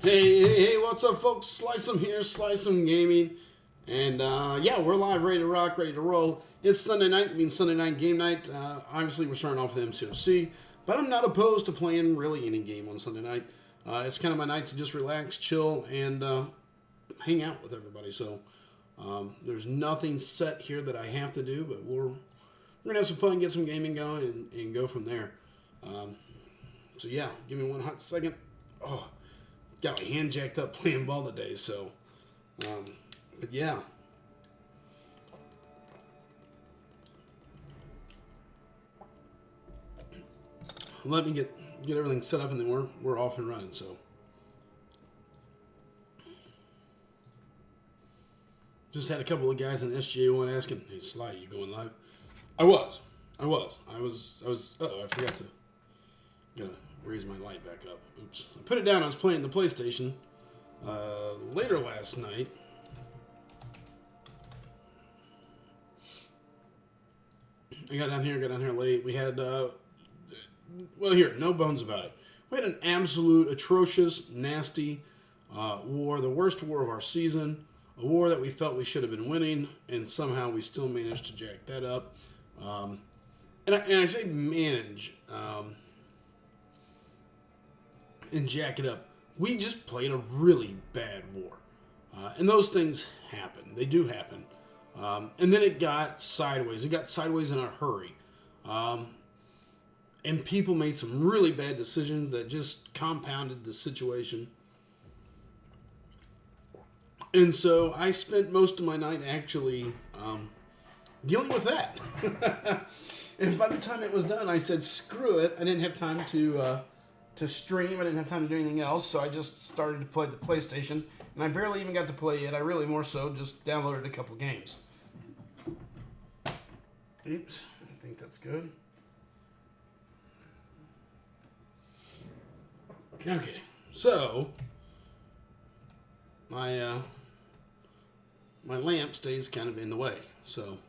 Hey, what's up, folks? Slice 'em here, Slice 'em Gaming. And, yeah, we're live, ready to rock, ready to roll. It's Sunday night, that means Sunday night game night. Obviously, we're starting off with MCOC, but I'm not opposed to playing really any game on Sunday night. It's kind of my night to just relax, chill, and hang out with everybody. So, there's nothing set here that I have to do, but we're going to have some fun, get some gaming going, and go from there. So, yeah, give me one hot second. Oh, got my hand jacked up playing ball today, so, but yeah. Let me get everything set up, and then we're off and running, so. Just had a couple of guys in SGA1 asking, hey, Sly, you going live? I was. Uh-oh, I forgot to, gotta raise my light back up. Oops. I put it down. I was playing the PlayStation later last night. I got down here late. We had, well, here, no bones about it. We had an absolute atrocious, nasty war, the worst war of our season, a war that we felt we should have been winning, and somehow we still managed to jack that up. And I say manage, and jack it up. We just played a really bad war. And those things happen. They do happen. And then it got sideways. It got sideways in a hurry. And people made some really bad decisions that just compounded the situation. And so I spent most of my night actually dealing with that. And by the time it was done, I said, screw it. I didn't have time to stream. I didn't have time to do anything else, so I just started to play the PlayStation, and I barely even got to play it. I really more so just downloaded a couple games. Oops, I think that's good. Okay, so my lamp stays kind of in the way, so.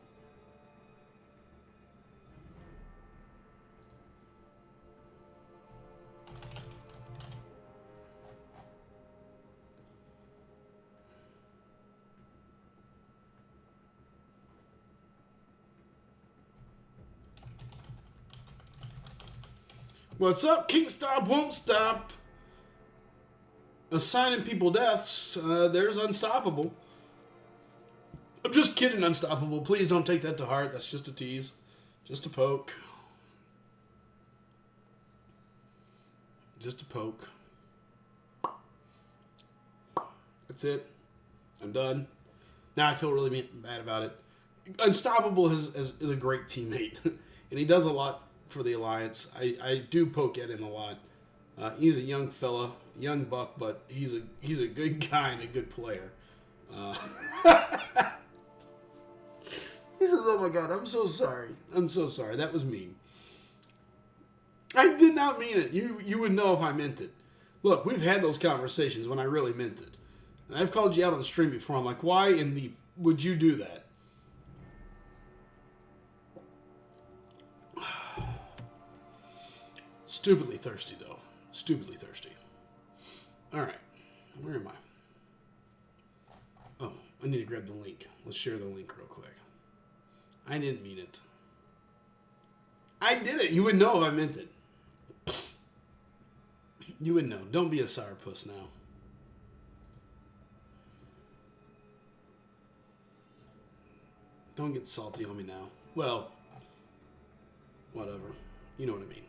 What's up? Can't stop, won't stop. Assigning people deaths. There's Unstoppable. I'm just kidding, Unstoppable. Please don't take that to heart. That's just a tease. Just a poke. Just a poke. That's it. I'm done. Now I feel really bad about it. Unstoppable is a great teammate. And he does a lot for the Alliance. I do poke at him a lot. He's a young fella, young buck, but he's a good guy and a good player. He says, "Oh my God, I'm so sorry. I'm so sorry. That was mean. I did not mean it. You would know if I meant it. Look, we've had those conversations when I really meant it. And I've called you out on the stream before. I'm like, why in the would you do that?" Stupidly thirsty, though. Stupidly thirsty. All right. Where am I? Oh, I need to grab the link. Let's share the link real quick. I didn't mean it. I did it. You would know if I meant it. You would know. Don't be a sourpuss now. Don't get salty on me now. Well, whatever. You know what I mean.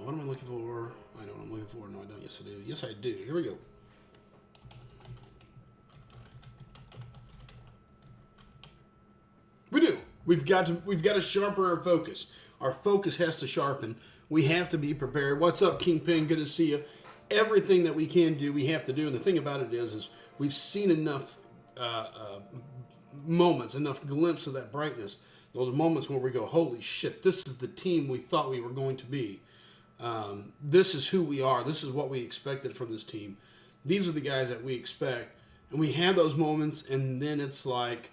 What am I looking for? I know what I'm looking for. No, I don't. Yes, I do. Yes, I do. Here we go. We do. We've got to sharpen our focus. Our focus has to sharpen. We have to be prepared. What's up, Kingpin? Good to see you. Everything that we can do, we have to do. And the thing about it is we've seen enough moments, enough glimpses of that brightness. Those moments where we go, holy shit, this is the team we thought we were going to be. This is who we are. This is what we expected from this team. These are the guys that we expect. And we have those moments, and then it's like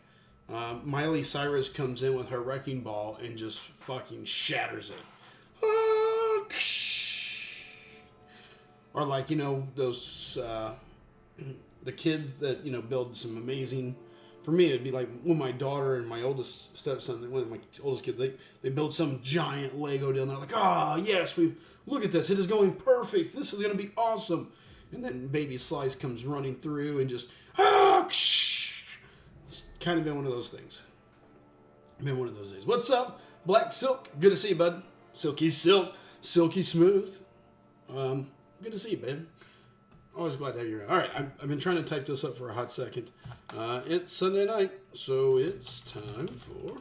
Miley Cyrus comes in with her wrecking ball and just fucking shatters it. are like, those the kids that build some amazing. For me, it'd be like when my daughter and my oldest stepson, one of my oldest kids, they build some giant Lego deal, and they're like, "Oh yes, we look at this. It is going perfect. This is going to be awesome." And then baby Slice comes running through and just It's kind of been one of those things. Been one of those days. What's up, Black Silk? Good to see you, bud. Silky Silk, Silky Smooth. Good to see you, babe. Always glad to have you around. All right, I've been trying to type this up for a hot second. It's Sunday night, so it's time for...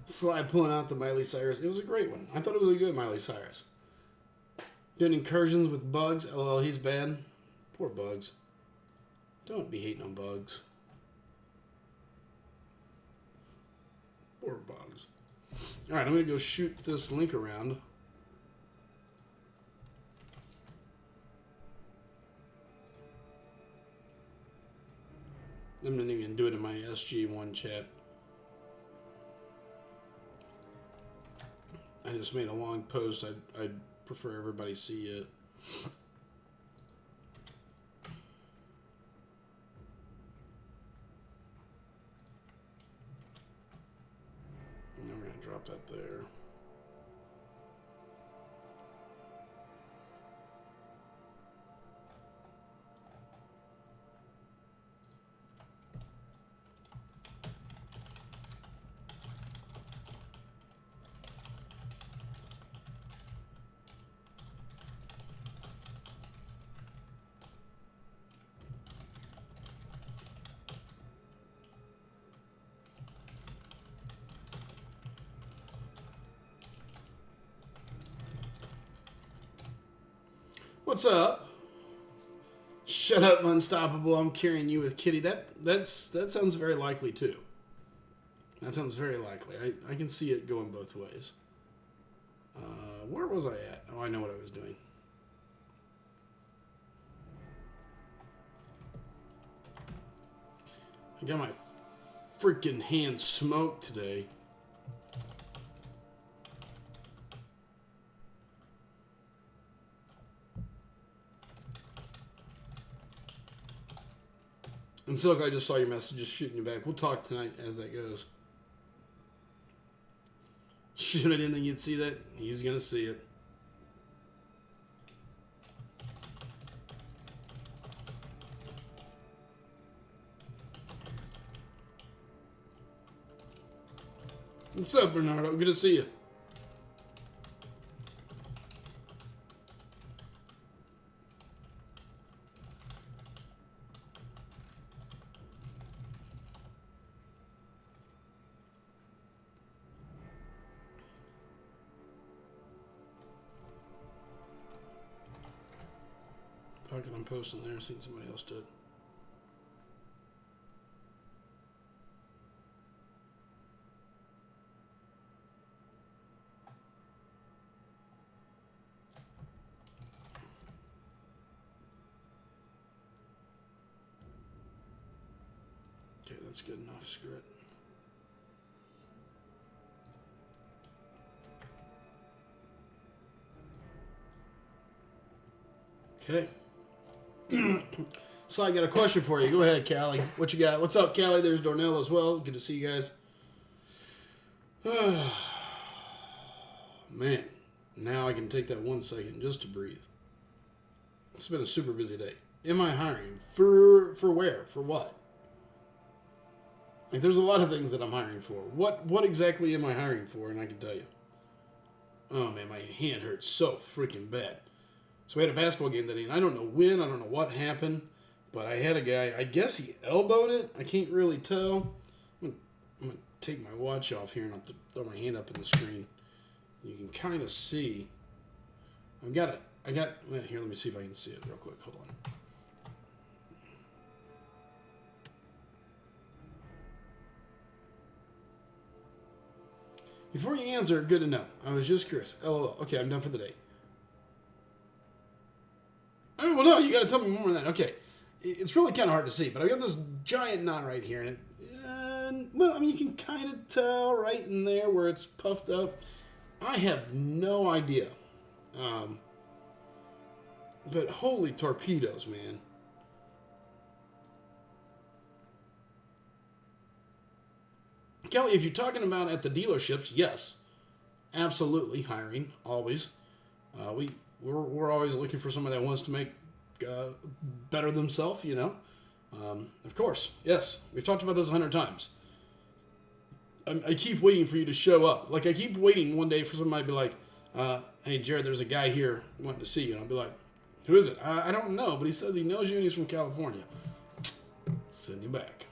Sly pulling out the Miley Cyrus. It was a great one. I thought it was a good Miley Cyrus. Doing incursions with Bugs. LOL, he's bad. Poor Bugs. Don't be hating on Bugs. Poor Bugs. Alright, I'm going to go shoot this link around. I'm not even do it in my SG1 chat. I just made a long post. I'd prefer everybody see it. And then we're going to drop that there. What's up? Shut up, Unstoppable. I'm carrying you with Kitty. That sounds very likely too. That sounds very likely. I can see it going both ways. Where was I at? Oh, I know what I was doing. I got my freaking hand smoked today. And Silk, I just saw your message, just shooting you back. We'll talk tonight as that goes. Shoot, I didn't think you'd see that. He's going to see it. What's up, Bernardo? Good to see you. I'm posting there. I seen somebody else did. Okay, that's good enough. Screw it. Okay. So I got a question for you. Go ahead, Callie. What you got? What's up, Callie? There's Darnell as well. Good to see you guys. Man, now I can take that 1 second just to breathe. It's been a super busy day. Am I hiring? For where? For what? Like, there's a lot of things that I'm hiring for. What exactly am I hiring for? And I can tell you. Oh, man, my hand hurts so freaking bad. So we had a basketball game that day, and I don't know when, I don't know what happened, but I had a guy, I guess he elbowed it. I can't really tell. I'm going to take my watch off here and I'll throw my hand up in the screen. You can kind of see. Well, here, let me see if I can see it real quick. Hold on. Before you answer, good to know. I was just curious. Oh, okay, I'm done for the day. Oh, well, no, you got to tell me more than that. Okay, it's really kind of hard to see, but I've got this giant knot right here, and well, I mean, you can kind of tell right in there where it's puffed up. I have no idea. But holy torpedoes, man. Kelly, if you're talking about at the dealerships, yes, absolutely hiring, always. We're always looking for somebody that wants to make better themselves, you know. Of course, yes, we've talked about this 100 times. I keep waiting for you to show up. Like, I keep waiting one day for somebody to be like, hey, Jared, there's a guy here wanting to see you. And I'll be like, who is it? I don't know, but he says he knows you and he's from California. Send you back.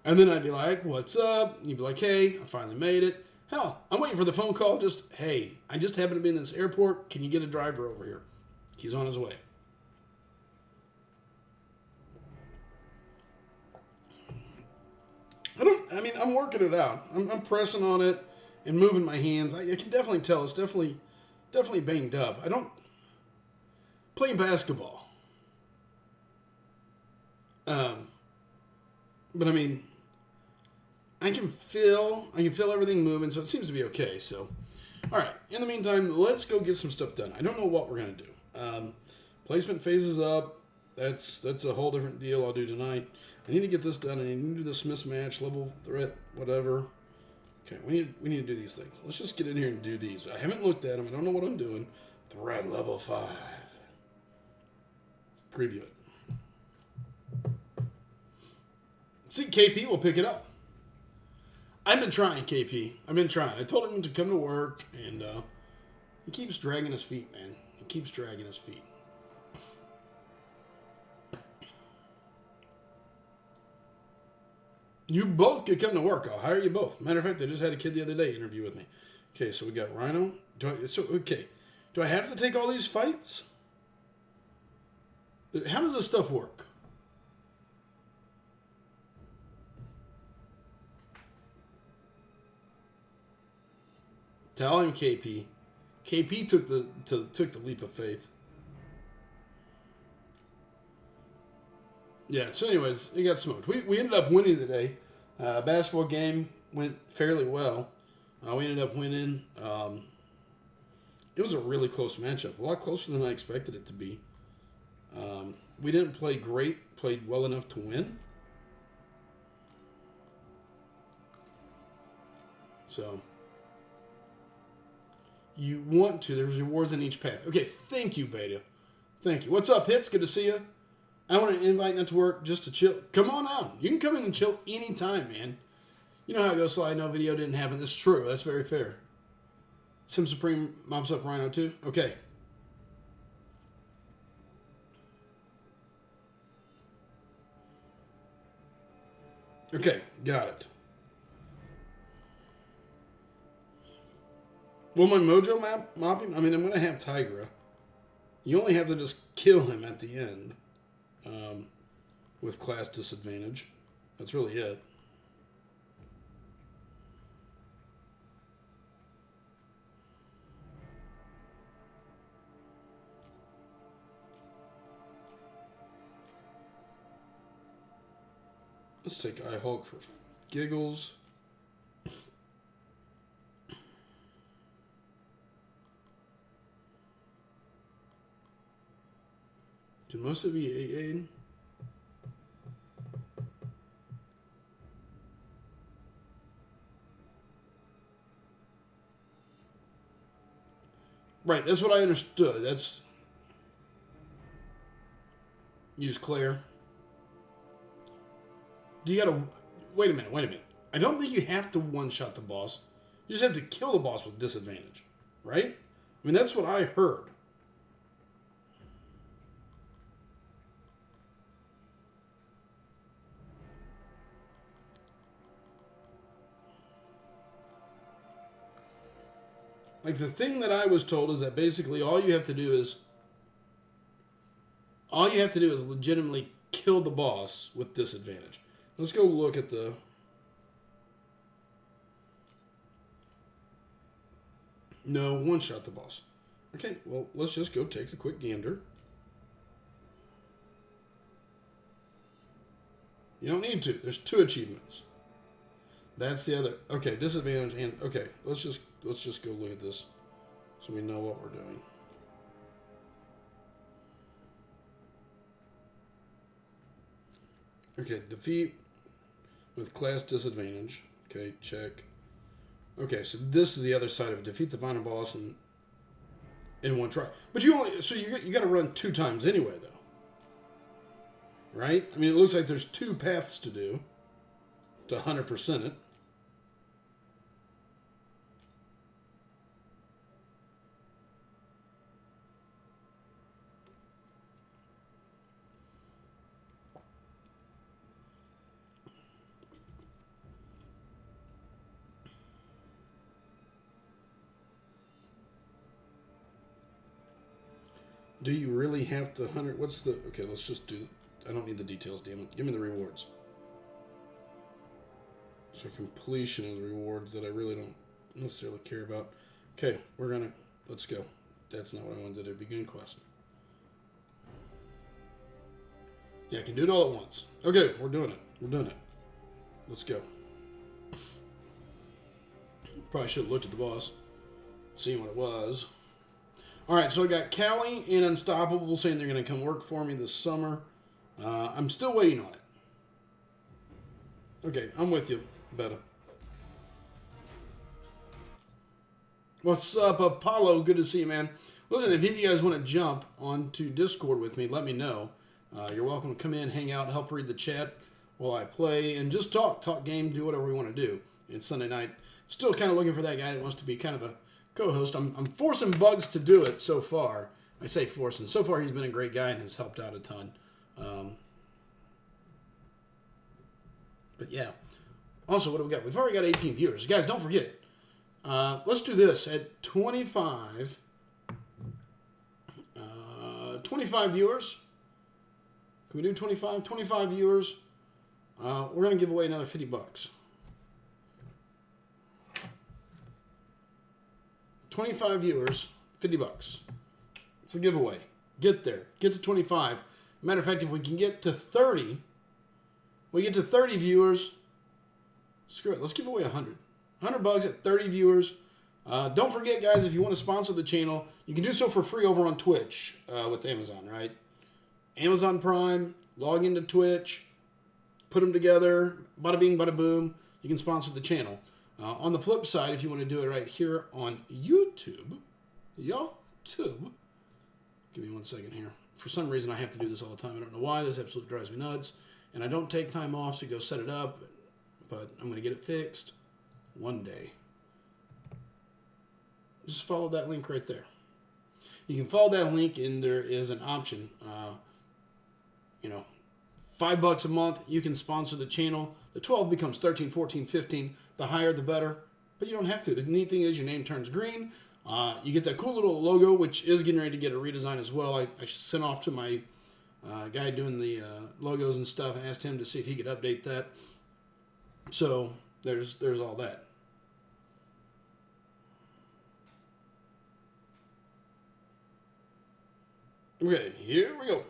And then I'd be like, what's up? And you'd be like, hey, I finally made it. Hell, I'm waiting for the phone call. Just, hey, I just happen to be in this airport. Can you get a driver over here? He's on his way. I'm working it out. I'm pressing on it and moving my hands. I can definitely tell it's definitely banged up. I don't play basketball. But I mean, I can feel everything moving, so it seems to be okay. So, all right. In the meantime, let's go get some stuff done. I don't know what we're gonna do. Placement phases up. That's a whole different deal I'll do tonight. I need to get this done. I need to do this mismatch, level, threat, whatever. Okay, we need to do these things. Let's just get in here and do these. I haven't looked at them. I don't know what I'm doing. Threat level 5. Preview it. See, KP will pick it up. I've been trying, KP. I've been trying. I told him to come to work, and he keeps dragging his feet, man. He keeps dragging his feet. You both could come to work. I'll hire you both. Matter of fact, I just had a kid the other day interview with me. Okay, so we got Rhino. Do I have to take all these fights? How does this stuff work? Tell him, KP. KP took the leap of faith. Yeah, so anyways, it got smoked. We ended up winning today. Basketball game went fairly well. We ended up winning. It was a really close matchup. A lot closer than I expected it to be. We didn't play great. Played well enough to win. So, you want to. There's rewards in each path. Okay, thank you, Beta. Thank you. What's up, Hits? Good to see you. I want to invite you to work just to chill. Come on out. You can come in and chill anytime, man. You know how it goes, so I know video didn't happen. That's true. That's very fair. Sim Supreme mops up Rhino too? Okay. Okay, got it. Will my Mojo mop him? I mean, I'm going to have Tigra. You only have to just kill him at the end. With class disadvantage. That's really it. Let's take iHulk for giggles. Can most of you aid? Right, that's what I understood. That's use Claire. Do you gotta wait a minute. I don't think you have to one-shot the boss. You just have to kill the boss with disadvantage, right? I mean, that's what I heard. Like, the thing that I was told is that basically all you have to do is legitimately kill the boss with disadvantage. Let's go look at the... No, one-shot the boss. Okay, well, let's just go take a quick gander. You don't need to. There's 2 achievements. That's the other. Okay, disadvantage and... Okay, let's just go look at this so we know what we're doing. Okay, defeat with class disadvantage. Okay, check. Okay, so this is the other side of it. Defeat the final boss in one try. But you got to run 2 times anyway, though. Right? I mean, it looks like there's 2 paths to do to 100% it. Do you really have to 100? What's the... Okay, let's just do... I don't need the details, damn it. Give me the rewards. So completion is rewards that I really don't necessarily care about. Okay, we're gonna... Let's go. That's not what I wanted to do. Begin quest. Yeah, I can do it all at once. Okay, we're doing it. We're doing it. Let's go. Probably should have looked at the boss. Seen what it was. Alright, so I got Callie and Unstoppable saying they're going to come work for me this summer. I'm still waiting on it. Okay, I'm with you, Betta. What's up, Apollo? Good to see you, man. Listen, if any of you guys want to jump onto Discord with me, let me know. You're welcome to come in, hang out, help read the chat while I play, and just talk game, do whatever we want to do. It's Sunday night. Still kind of looking for that guy that wants to be kind of a co-host. I'm forcing Bugs to do it so far. I say forcing. So far, he's been a great guy and has helped out a ton. But yeah. Also, what do we got? We've already got 18 viewers. Guys, don't forget. Let's do this. At 25 viewers. Can we do 25? 25 viewers. We're going to give away another $50. 25 viewers, $50. It's a giveaway. Get there. Get to 25. Matter of fact, if we can get to 30, we get to 30 viewers. Screw it. Let's give away 100. $100 at 30 viewers. Don't forget, guys, if you want to sponsor the channel, you can do so for free over on Twitch with Amazon, right? Amazon Prime, log into Twitch, put them together, bada bing, bada boom. You can sponsor the channel. On the flip side, if you want to do it right here on YouTube, give me 1 second here. For some reason, I have to do this all the time. I don't know why. This absolutely drives me nuts. And I don't take time off to go set it up, but I'm going to get it fixed one day. Just follow that link right there. You can follow that link, and there is an option. $5 a month, you can sponsor the channel. The 12 becomes 13, 14, 15. The higher, the better. But you don't have to. The neat thing is your name turns green. You get that cool little logo, which is getting ready to get a redesign as well. I sent off to my guy doing the logos and stuff and asked him to see if he could update that. So there's all that. Okay, here we go.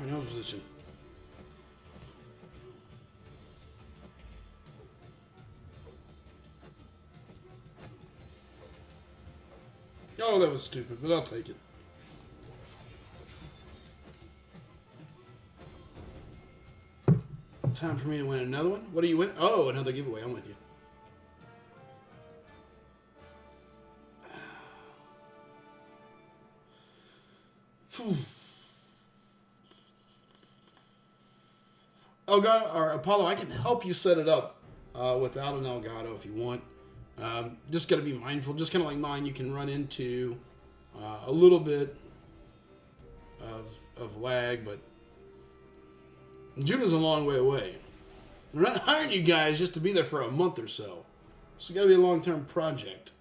My nose was itching. Oh, that was stupid, but I'll take it. Time for me to win another one. What do you win? Oh, another giveaway. I'm with you. Elgato or Apollo, I can help you set it up without an Elgato if you want. Just got to be mindful. Just kind of like mine, you can run into a little bit of lag, but June is a long way away. They're not hiring you guys just to be there for a month or so. It's got to be a long-term project.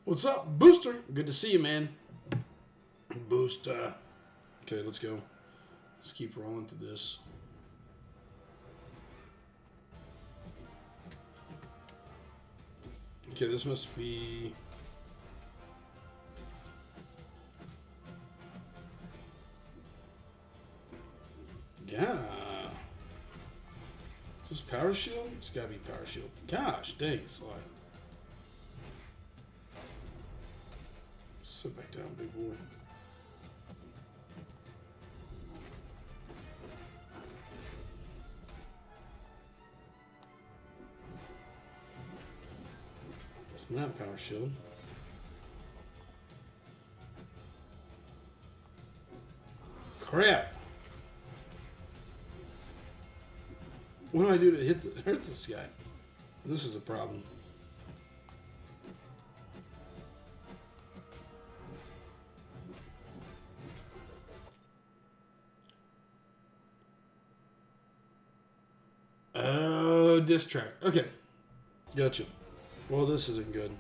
What's up, Booster? Good to see you, man. Boost. Okay, let's go. Let's keep rolling through this. Okay, this must be... Yeah. Is this Power Shield? It's gotta be Power Shield. Gosh, dang, Sly. Sit back down, big boy. It's not Power Shield. Crap. What do I do to hurt this guy? This is a problem. Oh, disc track. Okay. Gotcha. Well, this isn't good.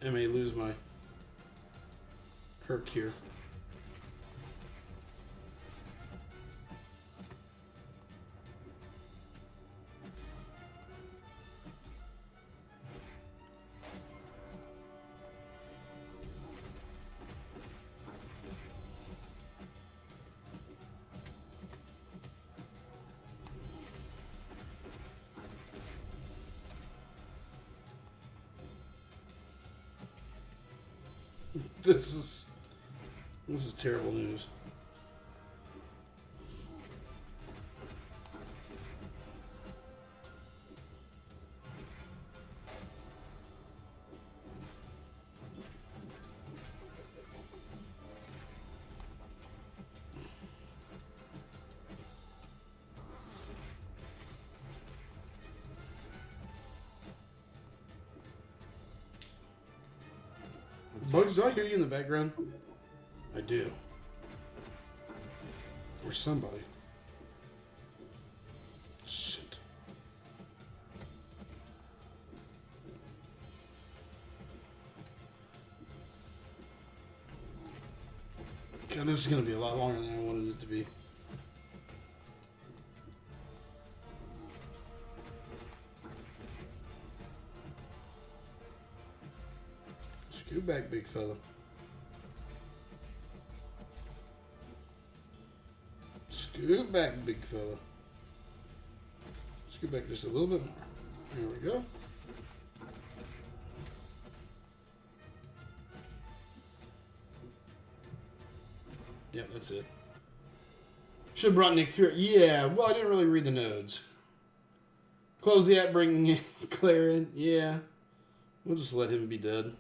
I may lose my Herc here. This is terrible news. Bugs, do I hear you in the background? I do. Or somebody. Shit. God, this is going to be a lot longer than I wanted it to be. Scoot back, big fella. Scoot back, big fella. Scoot back just a little bit more. There we go. Yep, that's it. Should have brought Nick Fury. Yeah, well, I didn't really read the nodes. Close the app, bring Claire in. Yeah. We'll just let him be dead.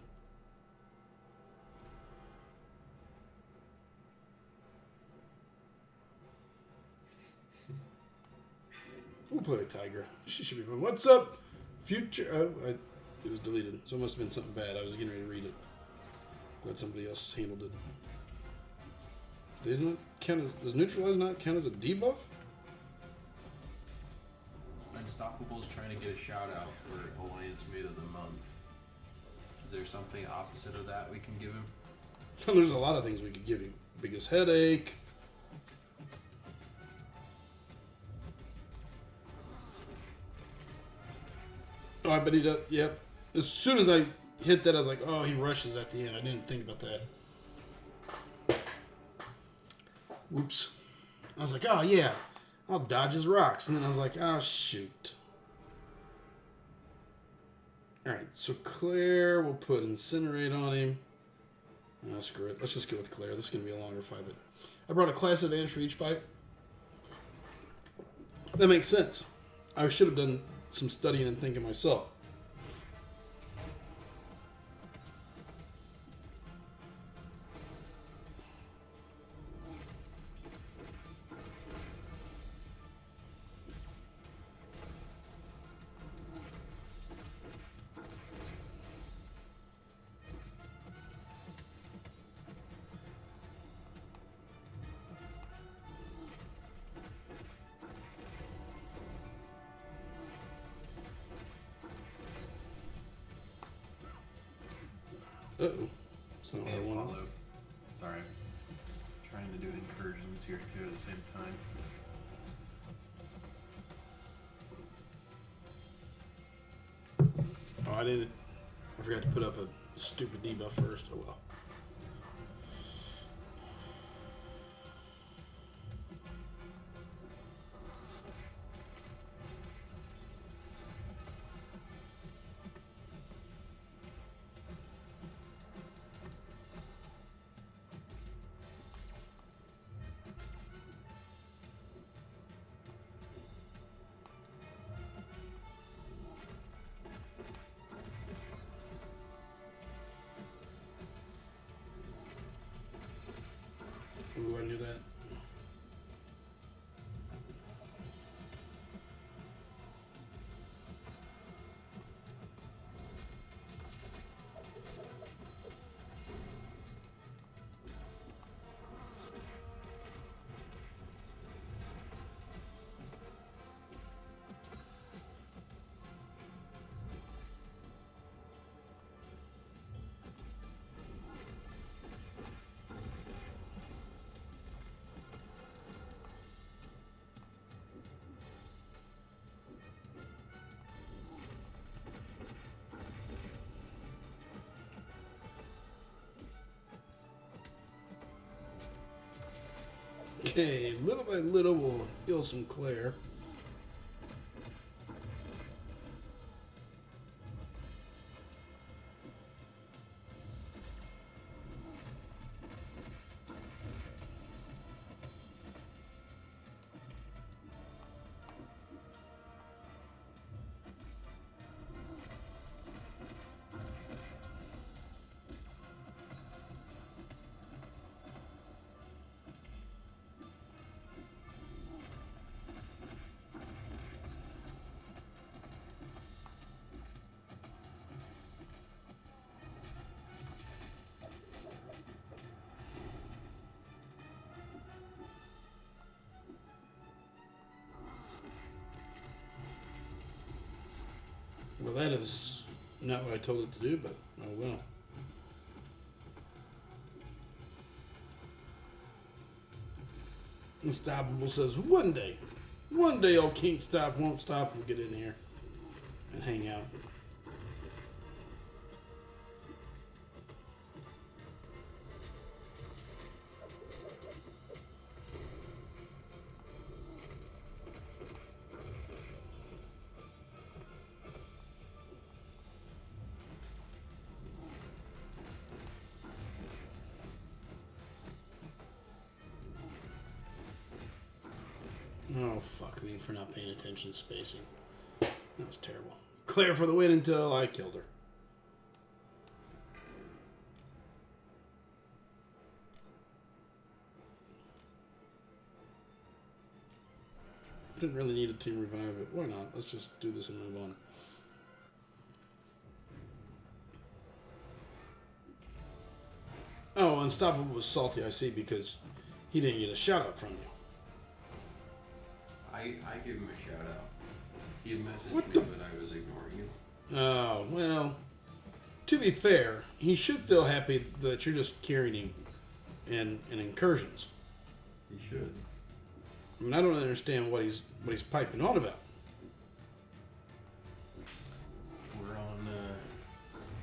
We'll play with Tiger. She should be fun. What's up, future? Oh, it was deleted, so it must have been something bad. I was getting ready to read it. Glad somebody else handled it. Does neutralize not count as a debuff? Unstoppable's trying to get a shout out for Alliance Mate of the Month. Is there something opposite of that we can give him? There's a lot of things we could give him. Biggest headache. Oh, I bet he does. Yep. As soon as I hit that, I was like, oh, he rushes at the end. I didn't think about that. Whoops. I was like, oh, yeah. I'll dodge his rocks. And then I was like, oh, shoot. Alright, so Claire, we'll put Incinerate on him. Oh, screw it. Let's just go with Claire. This is going to be a longer fight. But I brought a class advantage for each fight. That makes sense. I should have done some studying and thinking myself. Uh-oh. It's not what I Hey, wanted. Apollo. Sorry. Trying to do incursions here too at the same time. Oh, I didn't. I forgot to put up a stupid debuff first. Oh well. Ooh, I knew that. Okay, little by little we'll heal some Claire. Well, that is not what I told it to do, but oh well. Unstoppable says, one day old Can't Stop, Won't Stop will get in here and hang out. Oh, fuck me for not paying attention to spacing. That was terrible. Claire for the win until I killed her. Didn't really need a team revive it. Why not? Let's just do this and move on. Oh, Unstoppable was salty, I see, because he didn't get a shout out from you. I gave him a shout out. He had messaged What me, the but I was ignoring him. Oh, well, to be fair, he should feel happy that you're just carrying him in incursions. He should. I mean, I don't understand what he's piping on about. We're on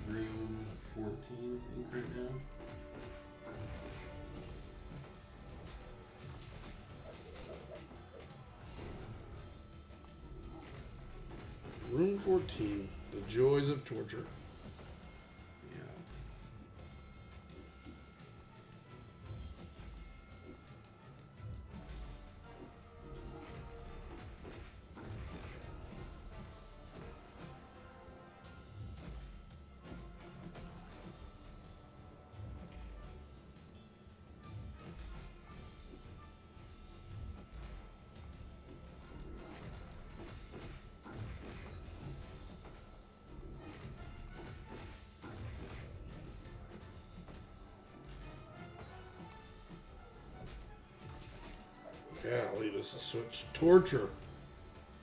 room 14, I think, right now. Room 14, the joys of torture. Yeah. Golly, this is such torture.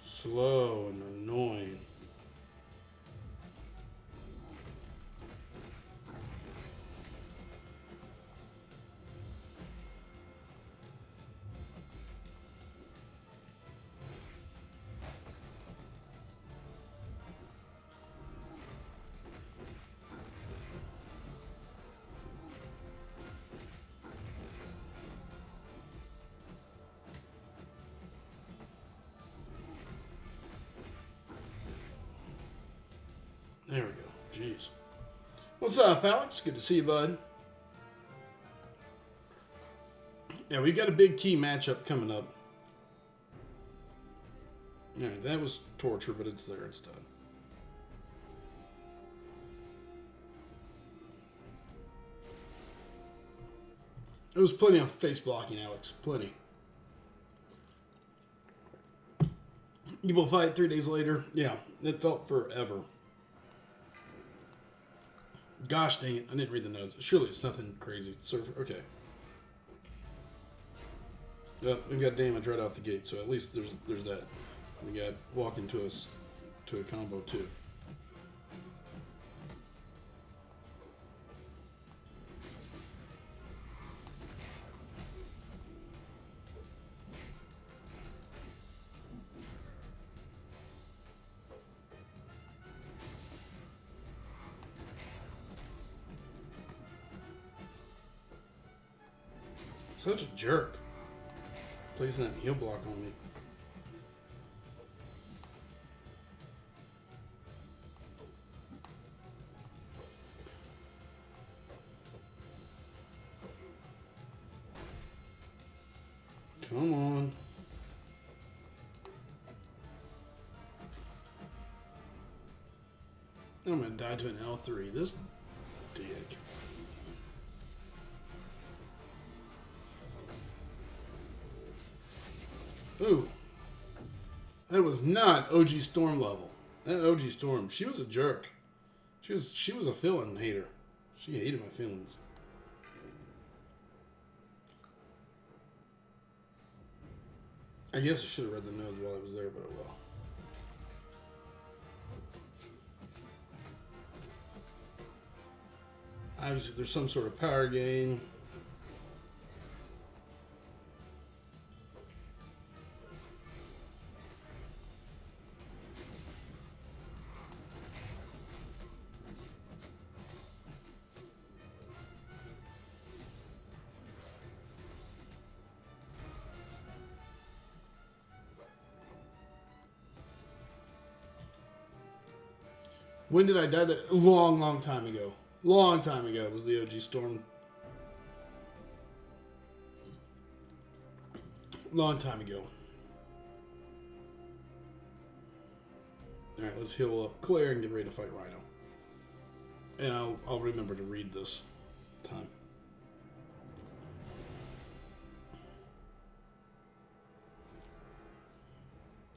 Slow and annoying. There we go. Jeez. What's up, Alex? Good to see you, bud. Yeah, we've got a big key matchup coming up. Alright, that was torture, but it's there. It's done. There was plenty of face blocking, Alex. Plenty. Evil fight 3 days later. Yeah, it felt forever. Gosh dang it, I didn't read the notes. Surely it's nothing crazy. Surfer, okay. We've got damage right out the gate, so at least there's that. We got walking to us to a combo too. Such a jerk. Placing that heal block on me. Come on. I'm gonna die to an L3. This dick. Ooh. That was not OG Storm level. That OG Storm, she was a jerk. She was a feeling hater. She hated my feelings. I guess I should have read the notes while I was there, but oh well. Obviously, there's some sort of power gain. When did I die? That long time ago. Long time ago was the OG Storm. Long time ago. Alright, let's heal up Claire and get ready to fight Rhino. And I'll remember to read this time.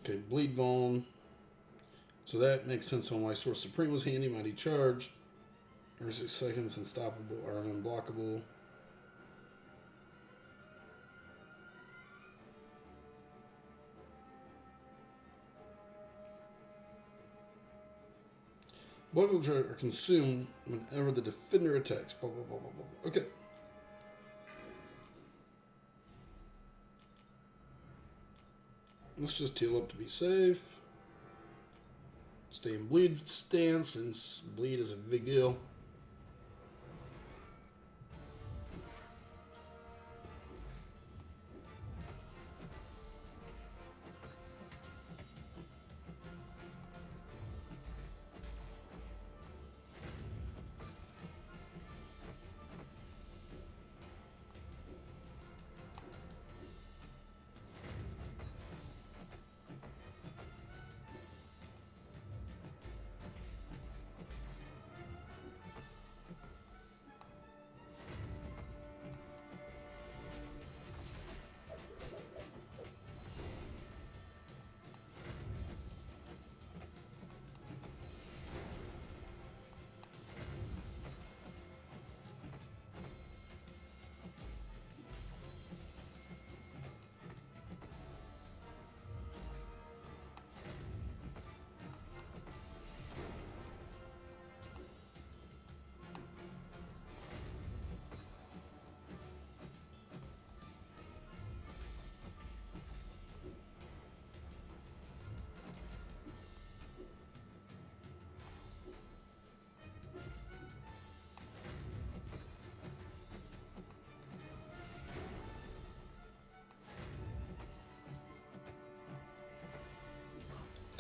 Okay, Bleed Vuln. So that makes sense on why Source Supreme was handy. Mighty Charge. Every 6 seconds, unstoppable or unblockable. Blockable are consumed whenever the defender attacks. Blah, blah, blah, blah, blah. Okay. Let's just heal up to be safe. Stay in bleed stance since bleed is a big deal.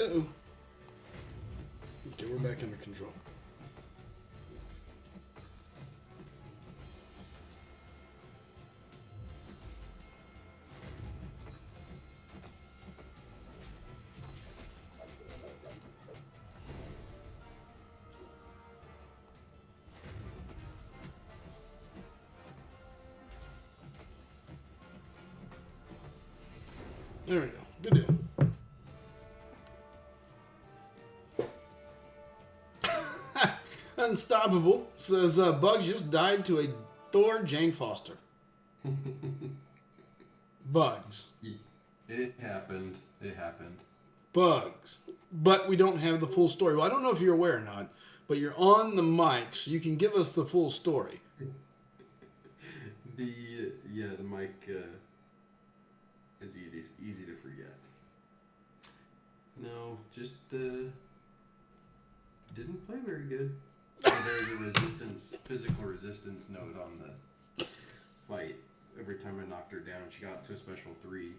Uh-oh. Okay, we're back under control. There we go. Good deal. Unstoppable says Bugs just died to a Thor Jane Foster. Bugs. It happened. It happened. Bugs. But we don't have the full story. Well, I don't know if you're aware or not, but you're on the mic, so you can give us the full story. The mic is easy to forget. No, just didn't play very good. There's a physical resistance note on the fight. Every time I knocked her down, she got to a special 3.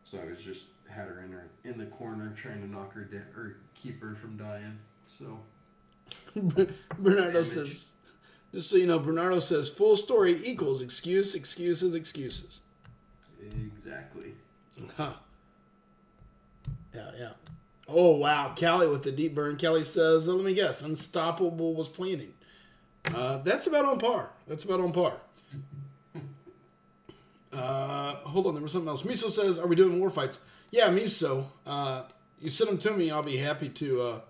So I was just had her in the corner trying to knock her down or keep her from dying. So Bernardo says, just so you know, Bernardo says full story equals excuses. Exactly. Huh. Yeah. Oh, wow. Callie with the deep burn. Kelly says, let me guess, Unstoppable was planning. That's about on par. Hold on, there was something else. Miso says, are we doing war fights? Yeah, Miso. You send them to me, I'll be happy to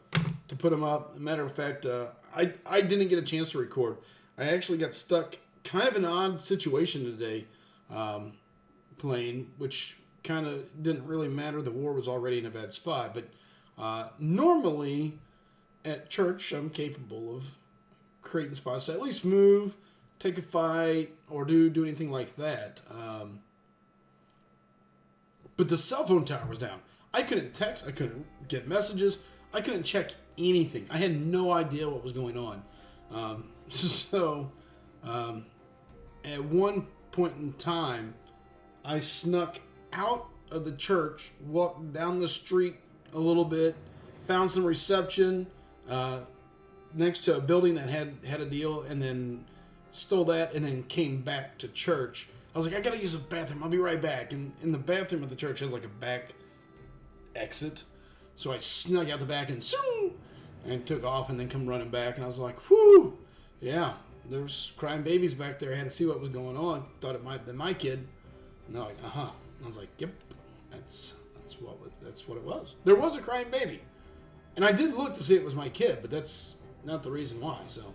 put them up. Matter of fact, I didn't get a chance to record. I actually got stuck kind of in an odd situation today playing, which kind of didn't really matter. The war was already in a bad spot. But normally at church, I'm capable of creating spots to at least move, take a fight, or do anything like that. But the cell phone tower was down. I couldn't text. I couldn't get messages. I couldn't check anything. I had no idea what was going on. At one point in time, I snuck out of the church, walked down the street a little bit, found some reception next to a building that had a deal, and then stole that, and then came back to church. I was like, I gotta use the bathroom. I'll be right back. And the bathroom of the church has like a back exit. So I snuck out the back and took off and then come running back. And I was like, whew, yeah, there's crying babies back there. I had to see what was going on. Thought it might have been my kid. And they're like, uh-huh. And I was like, yep, that's what it was. There was a crying baby. And I did look to see it was my kid, but that's not the reason why. So,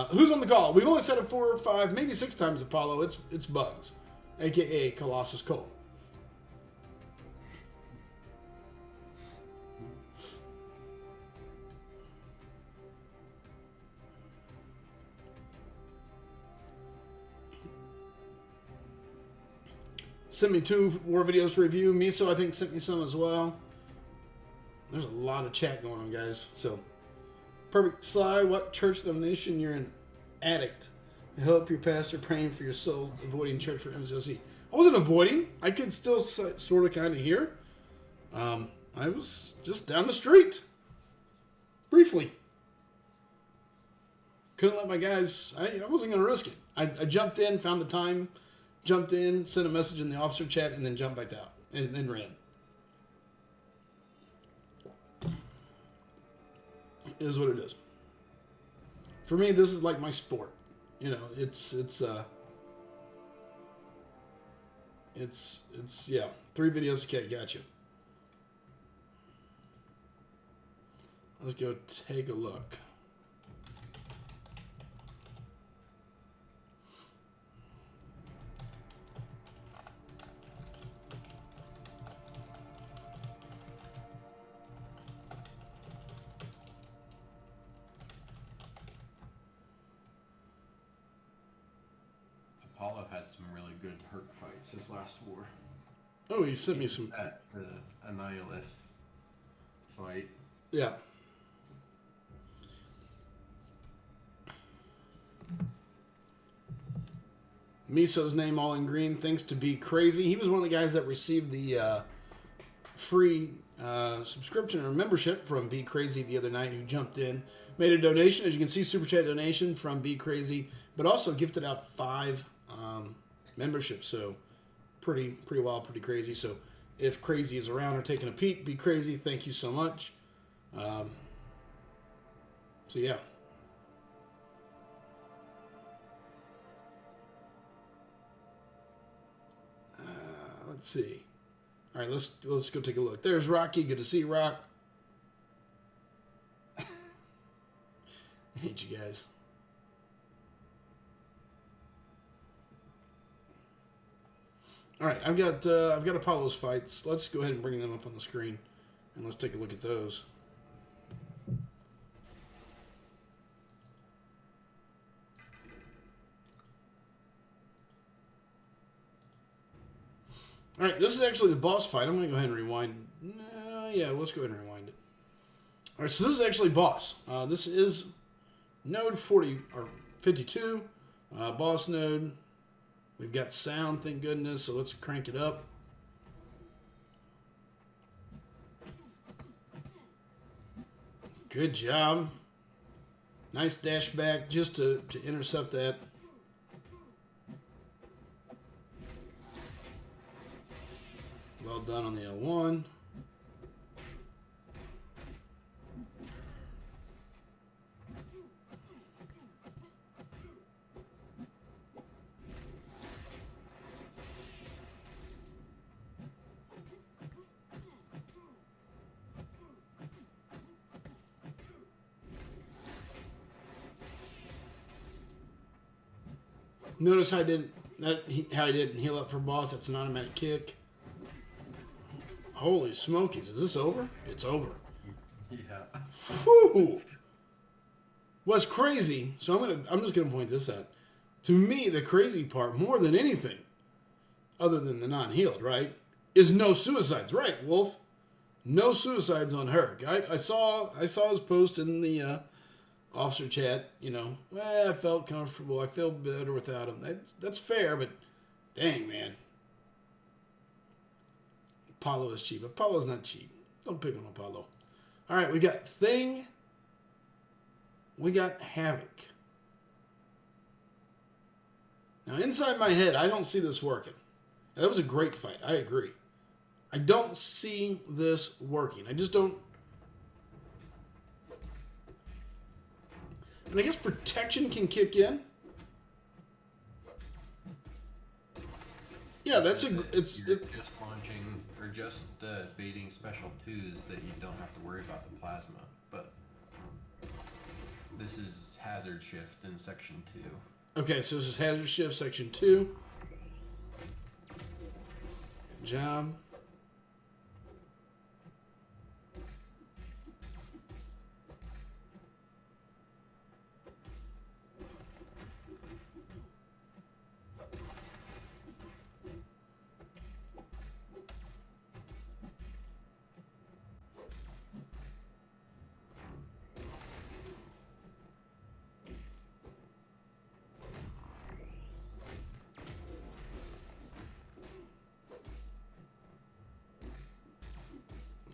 who's on the call? We've only said it 4 or 5, maybe 6 times, Apollo. It's Bugs, a.k.a. Colossus Cole. Sent me 2 war videos to review. Miso, I think, sent me some as well. There's a lot of chat going on, guys. So, Perfect Sly, what church denomination you're an addict? Help your pastor praying for your soul, avoiding church for MCOC. I wasn't avoiding. I could still sort of kind of hear. I was just down the street. Briefly. Couldn't let my guys... I wasn't going to risk it. I jumped in, found the time, jumped in, sent a message in the officer chat, and then jumped back out. And then ran. It is what it is. For me, this is like my sport. You know, it's yeah. 3 videos. Okay, got you. Let's go take a look. Apollo had some really good Herc fights this last war. Oh, he sent me some. At the Annihilus fight. Yeah. Miso's name all in green. Thanks to be crazy. He was one of the guys that received the free subscription or membership from Be Crazy the other night, who jumped in, made a donation. As you can see, super chat donation from Be Crazy, but also gifted out 5 memberships. So pretty wild, pretty crazy. So if Crazy is around or taking a peek, Be Crazy, thank you so much. So yeah. Let's see. All right, let's go take a look. There's Rocky. Good to see you, Rock. I hate you guys. All right, I've got Apollo's fights. Let's go ahead and bring them up on the screen, and let's take a look at those. All right, this is actually the boss fight. I'm going to go ahead and rewind. Yeah, let's go ahead and rewind it. All right, so this is actually boss. This is node 40 or 52, boss node. We've got sound, thank goodness. So let's crank it up. Good job. Nice dash back just to intercept that. Well done on the L1. Notice how I didn't heal up for boss. That's an automatic kick. Holy smokies! Is this over? It's over. Yeah. Whew. What's crazy? So I'm just gonna point this out. To me, the crazy part, more than anything, other than the non-healed, right, is no suicides. Right, Wolf? No suicides on her. I saw his post in the officer chat. You know, I felt comfortable. I feel better without him. That's fair, but dang, man. Apollo is cheap. Apollo's not cheap. Don't pick on Apollo. All right, we got Thing. We got Havoc. Now, inside my head, I don't see this working. Now, that was a great fight. I agree. I don't see this working. I just don't. And I guess protection can kick in. Yeah, it's just launching or just baiting special 2s that you don't have to worry about the plasma. But this is hazard shift in section 2. Okay, so this is hazard shift section 2. Good job.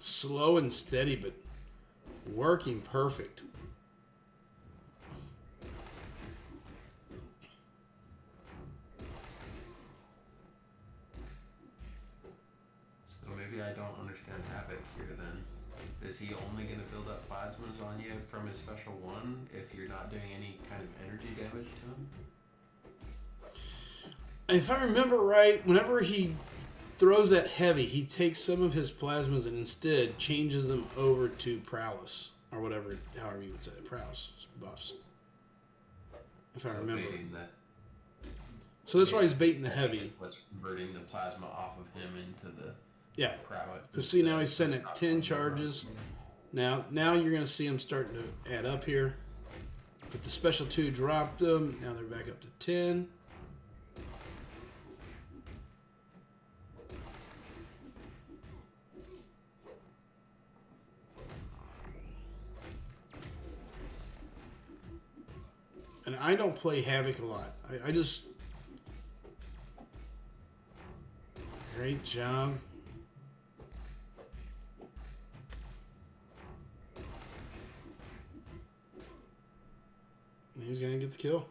Slow and steady, but working perfect. So maybe I don't understand Havoc here then. Is he only going to build up plasmas on you from his special 1 if you're not doing any kind of energy damage to him? If I remember right, whenever he throws that heavy, he takes some of his plasmas and instead changes them over to prowess or whatever, however you would say it, prowess buffs. If I remember. So that's why he's baiting the heavy. Was converting the plasma off of him into the prowess. Because see, now he's sending 10 charges. Now you're going to see him starting to add up here. But the special 2 dropped them. Now they're back up to 10. And I don't play Havoc a lot. I just... Great job. He's going to get the kill.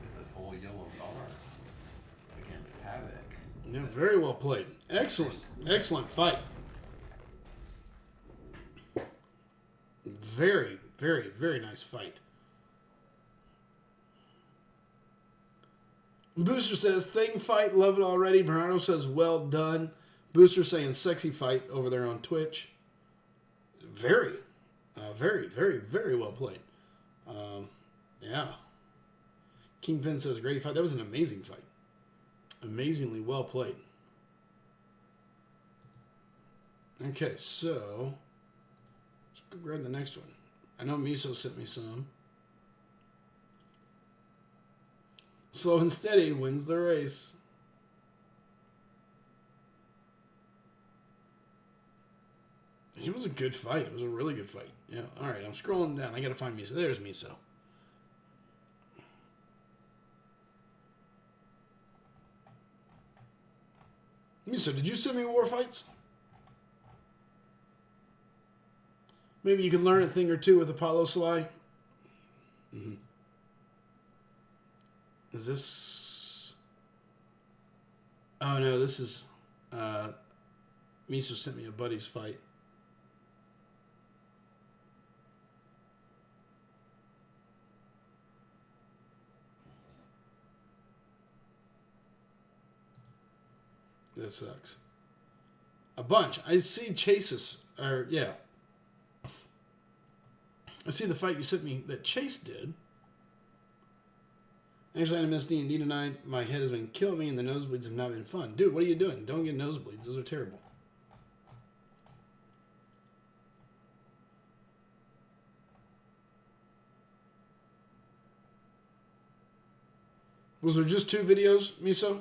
With a full yellow bar against Havoc. Yeah, very well played. Excellent. Excellent fight. Very, very, very nice fight. Booster says, thing fight, love it already. Bernardo says, well done. Booster saying sexy fight over there on Twitch. Very, very, very, very well played. Yeah. Kingpin says, great fight. That was an amazing fight. Amazingly well played. Okay, so let's go grab the next one. I know Miso sent me some. Slow and steady wins the race. It was a good fight. It was a really good fight. Yeah. All right, I'm scrolling down. I got to find Miso. There's Miso. Miso, did you send me war fights? Maybe you can learn a thing or two with Apollo Sly. Mm-hmm. Is this... Oh, no, this is... Miso sent me a buddy's fight. That sucks. A bunch. I see Chase's... Or, yeah. I see the fight you sent me that Chase did. Actually, I missed D&D tonight. My head has been killing me and the nosebleeds have not been fun. Dude, what are you doing? Don't get nosebleeds. Those are terrible. Was there just 2 videos, Miso?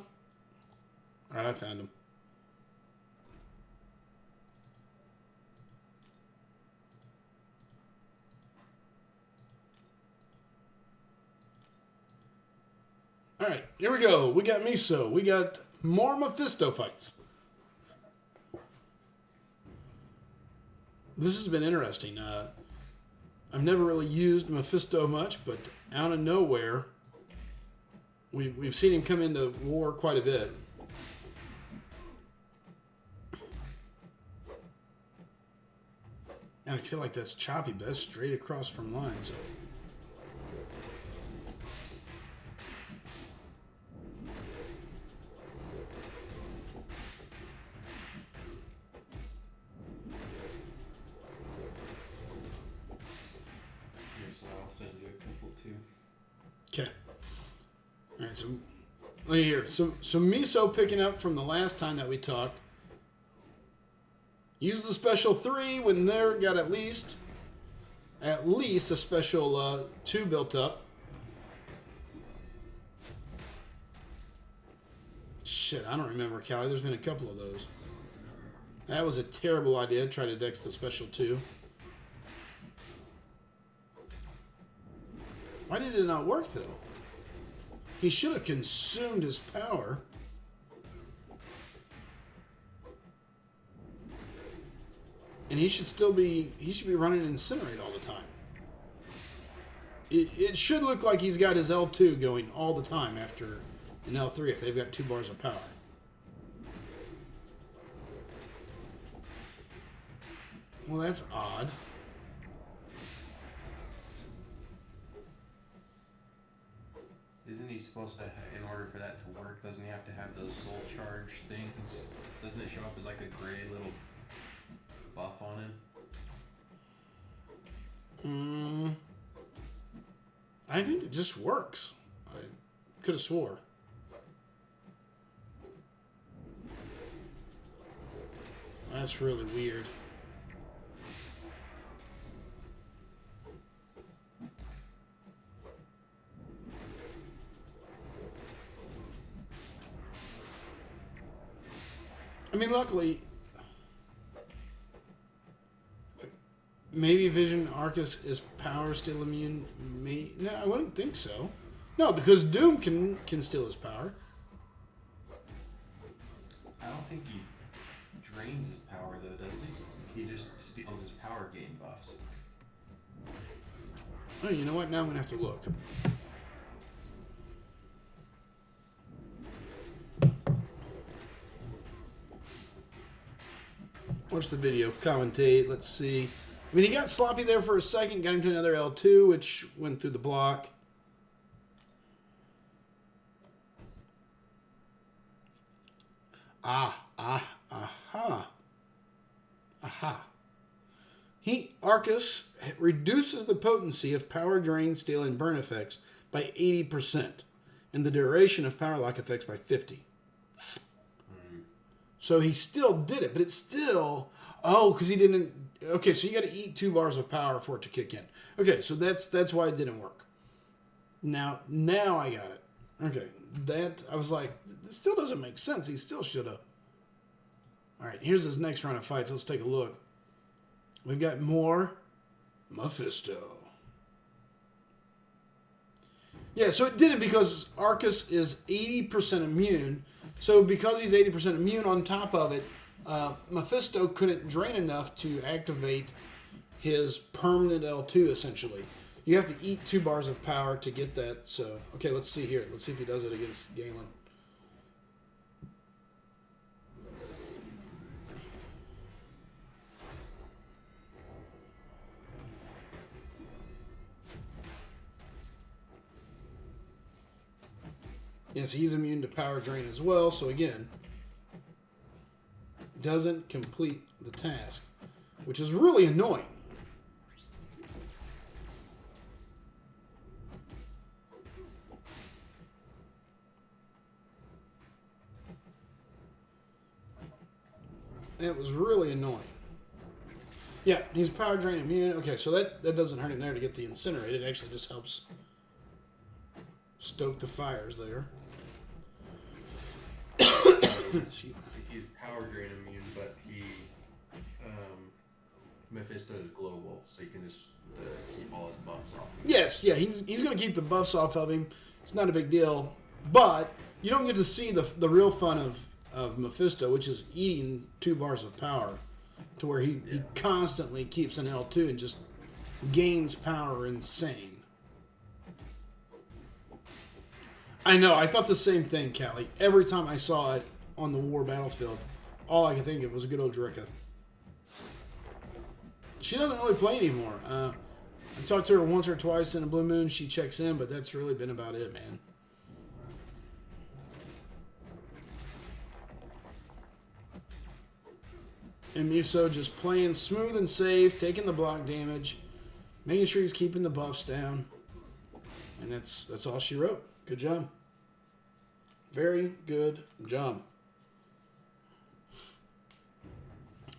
Alright, I found them. Alright, here we go. We got Miso. We got more Mephisto fights. This has been interesting. I've never really used Mephisto much, but out of nowhere, we've seen him come into war quite a bit. And I feel like that's choppy, but that's straight across from line, so... Okay. All right, so look here. So Miso picking up from the last time that we talked. Use the special 3 when they're got at least a special 2 built up. Shit, I don't remember, Callie. There's been a couple of those. That was a terrible idea. Try to dex the special 2. Why did it not work, though? He should have consumed his power. And he should be running Incinerate all the time. It should look like he's got his L2 going all the time after an L3 if they've got 2 bars of power. Well, that's odd. Isn't he supposed to, in order for that to work, doesn't he have to have those soul charge things? Doesn't it show up as like a gray little buff on him? I think it just works. I could have swore. That's really weird. I mean, luckily, maybe Vision Arcus is power still immune. No, I wouldn't think so. No, because Doom can steal his power. I don't think he drains his power though, does he? He just steals his power gain buffs. Oh, you know what? Now I'm going to have to look. Watch the video, commentate, let's see. I mean, he got sloppy there for a second, got him to another L2, which went through the block. Aha. Arcus reduces the potency of power drain, steal, and burn effects by 80%, and the duration of power lock effects by 50%. So he still did it, but it's still... Oh, because he didn't... Okay, so you got to eat 2 bars of power for it to kick in. Okay, so that's why it didn't work. Now I got it. Okay, that... I was like, this still doesn't make sense. He still should have... All right, here's his next round of fights. Let's take a look. We've got more Mephisto. Yeah, so it didn't because Arcus is 80% immune. So because he's 80% immune, on top of it, Mephisto couldn't drain enough to activate his permanent L2, essentially. You have to eat 2 bars of power to get that. So, okay, let's see here. Let's see if he does it against Galen. Yes, he's immune to power drain as well, so again, doesn't complete the task, which is really annoying. That was really annoying. Yeah, he's power drain immune. Okay, so that doesn't hurt him there to get the incinerate. It actually just helps stoke the fires there. He's power drain immune, but Mephisto is global, so you can just keep all his buffs off. Yes, yeah, he's going to keep the buffs off of him. It's not a big deal, but you don't get to see the real fun of Mephisto, which is eating 2 bars of power, to where he constantly keeps an L2 and just gains power insane. I know, I thought the same thing, Callie. Every time I saw it on the war battlefield, all I could think of was good old Dricka. She doesn't really play anymore. I talked to her once or twice in a Blue Moon. She checks in, but that's really been about it, man. And Miso just playing smooth and safe, taking the block damage, making sure he's keeping the buffs down. And that's all she wrote. Good job. Very good job.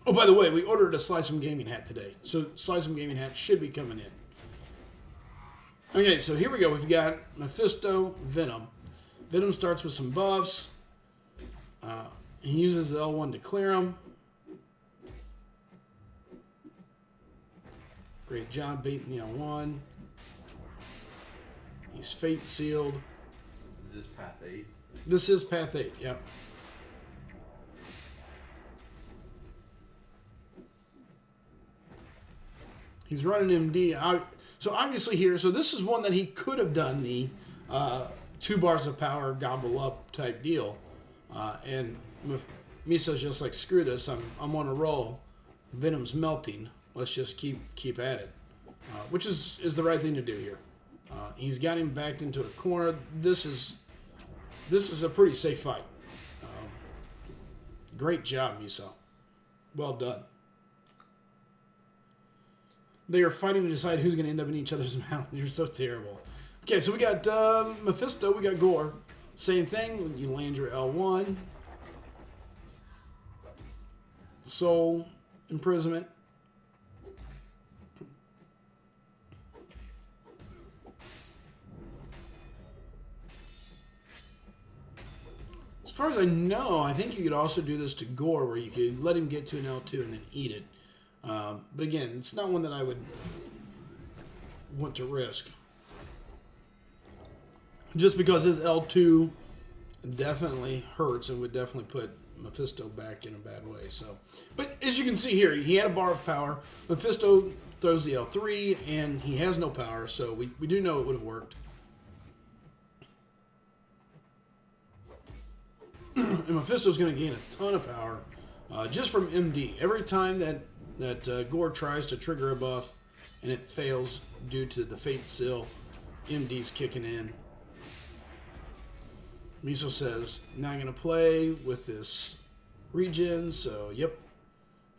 Oh, by the way, we ordered a Slice 'em Gaming hat today. So Slice 'em Gaming hat should be coming in. Okay, so here we go. We've got Mephisto, Venom. Venom starts with some buffs. He uses the L1 to clear them. Great job baiting the L1. He's fate sealed. Is this path 8? This is path 8, yep. He's running MD. So obviously here, so this is one that he could have done the 2 bars of power gobble up type deal. And Miso's just like, screw this, I'm on a roll. Venom's melting. Let's just keep at it. Which is the right thing to do here. He's got him backed into a corner. This is a pretty safe fight. Great job, Miso. Well done. They are fighting to decide who's going to end up in each other's mouth. You're so terrible. Okay, so we got Mephisto. We got Gore. Same thing. You land your L1. Soul. Imprisonment. As far as I know, I think you could also do this to Gore, where you could let him get to an L2 and then eat it. But again, it's not one that I would want to risk. Just because his L2 definitely hurts and would definitely put Mephisto back in a bad way. So, but as you can see here, he had a bar of power. Mephisto throws the L3, and he has no power, so we do know it would have worked. And Mephisto's going to gain a ton of power just from MD. Every time that Gore tries to trigger a buff and it fails due to the Fate Seal, MD's kicking in. Miso says, not going to play with this regen, so yep.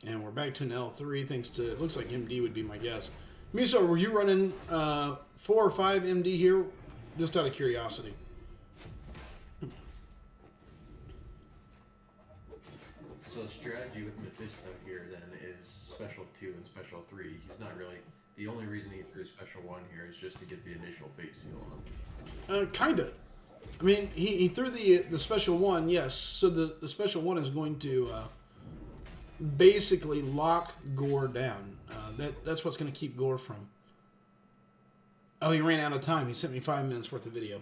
And we're back to an L3 thanks to, it looks like MD would be my guess. Miso, were you running 4 or 5 MD here? Just out of curiosity. So the strategy with Mephisto here then is special 2 and special 3. He's not really, the only reason he threw special 1 here is just to get the initial Fate Seal on. Kinda. I mean, he threw the special 1, yes. So the special 1 is going to basically lock Gore down. That's what's going to keep Gore from. Oh, he ran out of time. He sent me 5 minutes worth of video.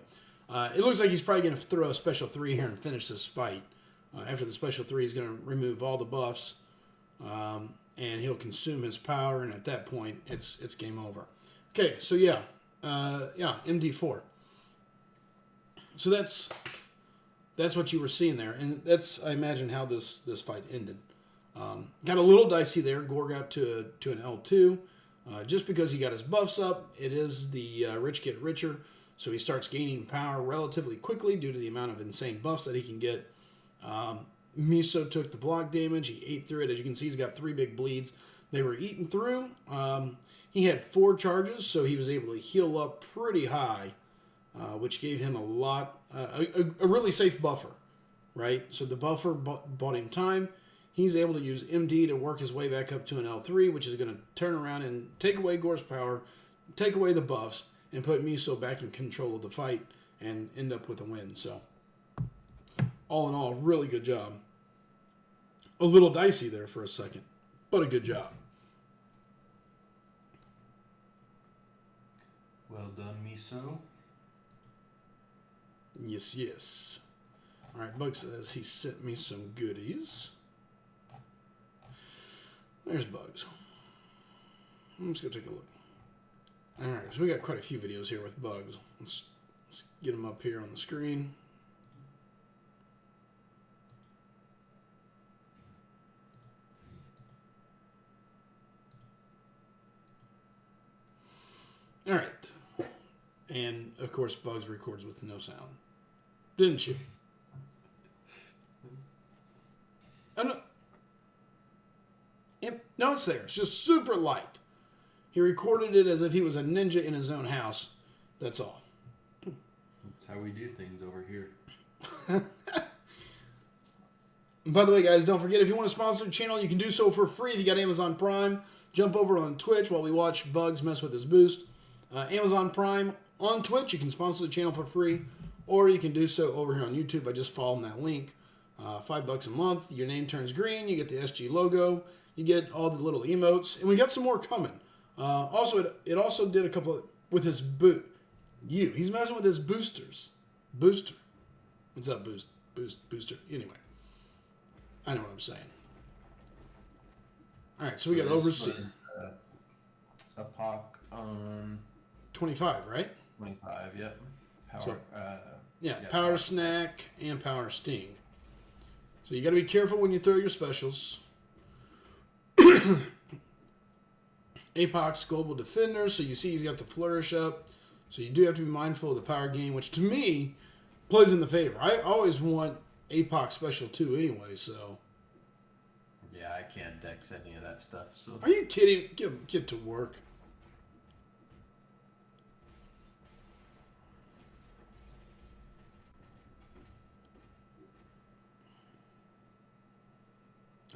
It looks like he's probably going to throw a special 3 here and finish this fight. After the special 3, he's going to remove all the buffs, and he'll consume his power, and at that point, it's game over. Okay, so yeah, MD4. So that's what you were seeing there, and that's, I imagine, how this fight ended. Got a little dicey there. Gore got to an L2. Just because he got his buffs up, it is the rich get richer, so he starts gaining power relatively quickly due to the amount of insane buffs that he can get. Miso took the block damage. He ate through it. As you can see, he's got 3 big bleeds. They were eaten through. He had 4 charges, so he was able to heal up pretty high, which gave him a really safe buffer, right? So the buffer bought him time. He's able to use MD to work his way back up to an L3, which is going to turn around and take away Gore's power, take away the buffs, and put Miso back in control of the fight and end up with a win. So, all in all, really good job. A little dicey there for a second, but a good job. Well done, Miso. Yes, yes. All right, Bug says he sent me some goodies. There's Bugs. Let's go take a look. All right, so we got quite a few videos here with Bugs. Let's get them up here on the screen. All right. And, of course, Bugs records with no sound. Didn't you? No, it's there. It's just super light. He recorded it as if he was a ninja in his own house. That's all. That's how we do things over here. By the way, guys, don't forget, if you want to sponsor the channel, you can do so for free if you got Amazon Prime. Jump over on Twitch while we watch Bugs mess with his boost. Amazon Prime on Twitch, you can sponsor the channel for free, or you can do so over here on YouTube by just following that link. $5 a month, your name turns green, you get the SG logo, you get all the little emotes, and we got some more coming. Also, it also did a couple of, with his he's messing with his boosters. Booster. What's up, booster? Anyway, I know what I'm saying. All right, so we got Overseer. A POC on 25, right? 25, yep. Power, So, yeah, Power Snack and Power Sting. So you got to be careful when you throw your specials. Apox Global Defender, so you see he's got the flourish up. So you do have to be mindful of the power gain, which to me plays in the favor. I always want Apox Special 2 anyway, so. Yeah, I can't dex any of that stuff. So. Are you kidding? Get to work.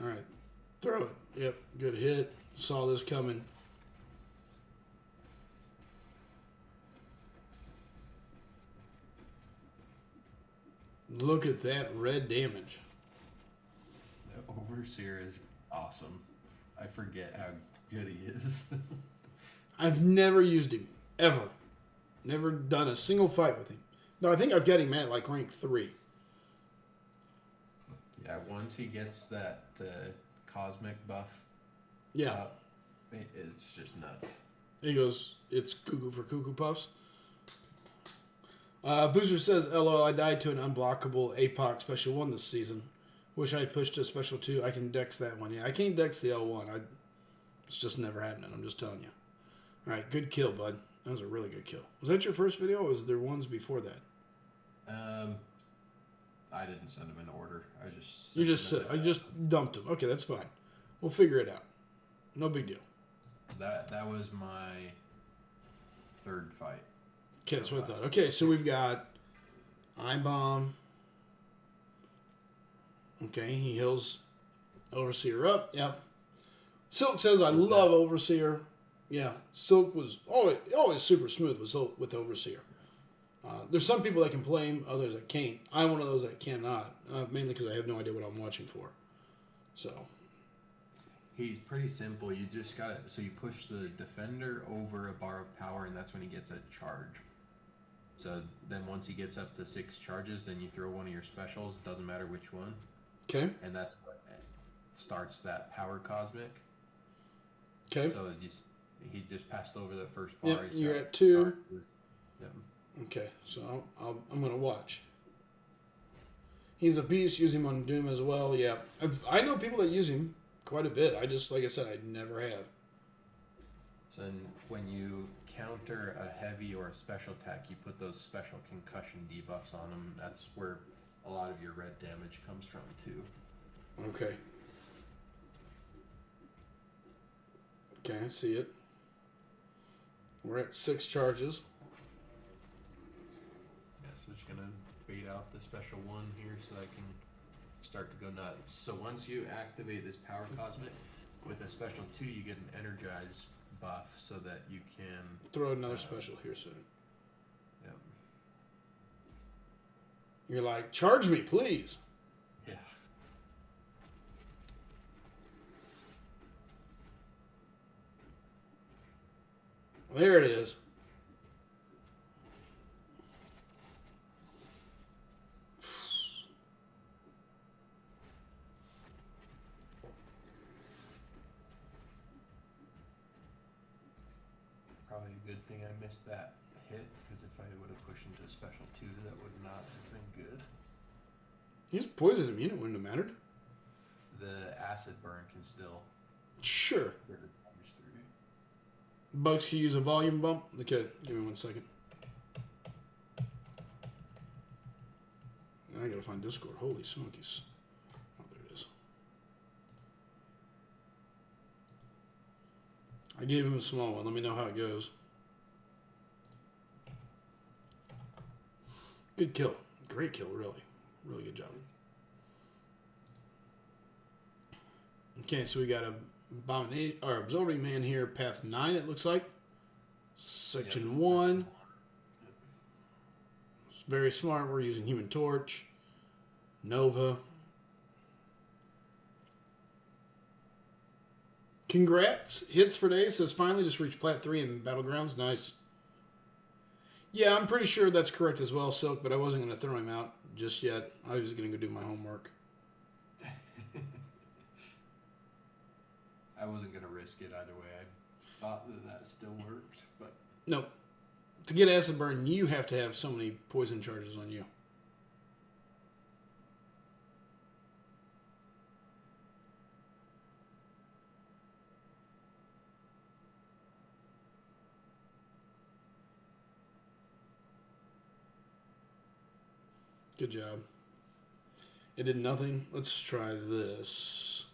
All right. Throw it. Yep. Good hit. Saw this coming. Look at that red damage. The Overseer is awesome. I forget how good he is. I've never used him. Ever. Never done a single fight with him. No, I think I've got him at like rank 3. Yeah, once he gets that cosmic buff Yeah. up, it's just nuts. He goes, it's cuckoo for Cuckoo Puffs. Boozer says, LOL, I died to an unblockable APOC Special 1 this season. Wish I pushed to Special 2. I can dex that one. Yeah, I can't dex the L1. It's just never happening. I'm just telling you. All right, good kill, bud. That was a really good kill. Was that your first video, or was there ones before that? I didn't send him in order. You just said, I just dumped him. Okay, that's fine. We'll figure it out. No big deal. So that was my third fight. Okay, that's what I thought. Okay, so we've got I-Bomb. Okay, he heals Overseer up. Yep. Silk says, I love Overseer. Yeah, Silk was always super smooth with Overseer. There's some people that can play him, others that can't. I'm one of those that cannot, mainly because I have no idea what I'm watching for. So he's pretty simple. You just got so you push the defender over a bar of power, and that's when he gets a charge. So then once he gets up to 6 charges, then you throw one of your specials. Doesn't matter which one. Okay. And that's what starts that power cosmic. Okay. So he just passed over the first bar. Yep, you're at 2. Yep. Okay, so I'm going to watch. He's a beast. Use him on Doom as well. Yeah. I know people that use him quite a bit. I just, like I said, I never have. So when you counter a heavy or a special attack, you put those special concussion debuffs on them. That's where a lot of your red damage comes from, too. Okay. Okay, I see it. We're at 6 charges. Yeah, so just going to fade out the special 1 here so I can start to go nuts. So once you activate this power cosmic, with a special 2, you get an energize buff so that you can... Throw another special here soon. Yep. You're like, charge me, please. Yeah. Well, there it is. Probably a good thing I missed that hit, because if I would have pushed into a special 2, that would not have been good. He's poison immune. It wouldn't have mattered. The acid burn can still Sure. get the damage through. Bugs can use a volume bump. Okay, give me 1 second. Now I gotta find Discord. Holy smokies. Oh, there it is. I gave him a small one. Let me know how it goes. Good kill. Great kill, really. Really good job. Okay, so we got a Absorbing Man here, path 9, it looks like. Section 1. It's very smart. We're using Human Torch. Nova. Congrats. Hits for days says finally just reached plat 3 in Battlegrounds. Nice. Yeah, I'm pretty sure that's correct as well, Silk, but I wasn't going to throw him out just yet. I was going to go do my homework. I wasn't going to risk it either way. I thought that still worked, but... No. To get Acid Burn, you have to have so many poison charges on you. Good job. It did nothing. Let's try this.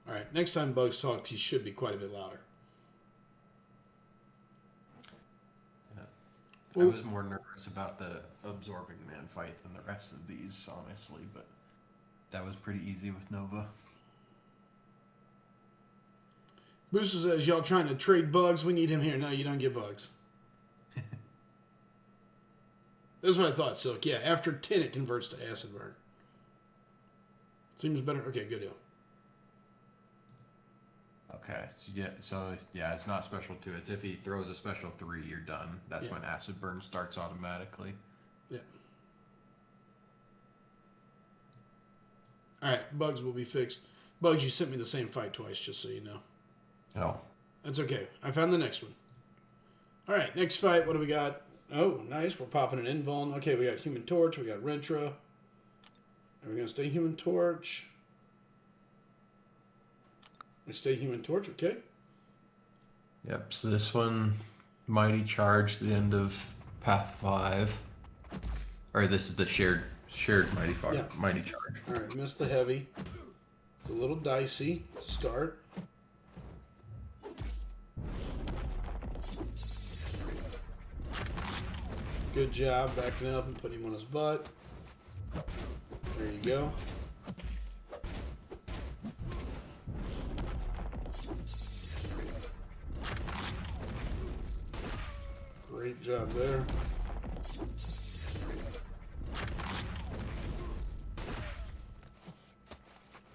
All right. Next time Bugs talks, he should be quite a bit louder. I was more nervous about the Absorbing Man fight than the rest of these, honestly, but that was pretty easy with Nova. Booster says, y'all trying to trade Bugs? We need him here. No, you don't get Bugs. That's what I thought, Silk. Yeah, after 10, it converts to Acid Burn. Seems better. Okay, good deal. Okay, it's not special 2. It's if he throws a special 3, you're done. That's when Acid Burn starts automatically. Yeah. All right, Bugs will be fixed. Bugs, you sent me the same fight twice, just so you know. Oh. That's okay. I found the next one. All right, next fight. What do we got? Oh, nice. We're popping an invuln. Okay, we got Human Torch. We got Rentra. Are we going to stay Human Torch? We stay Human Torch, okay. Yep, so this one, Mighty Charge, the end of Path 5. Or this is the shared Mighty Mighty Charge. All right, missed the heavy. It's a little dicey to start. Good job backing up and putting him on his butt. There you go. Great job there.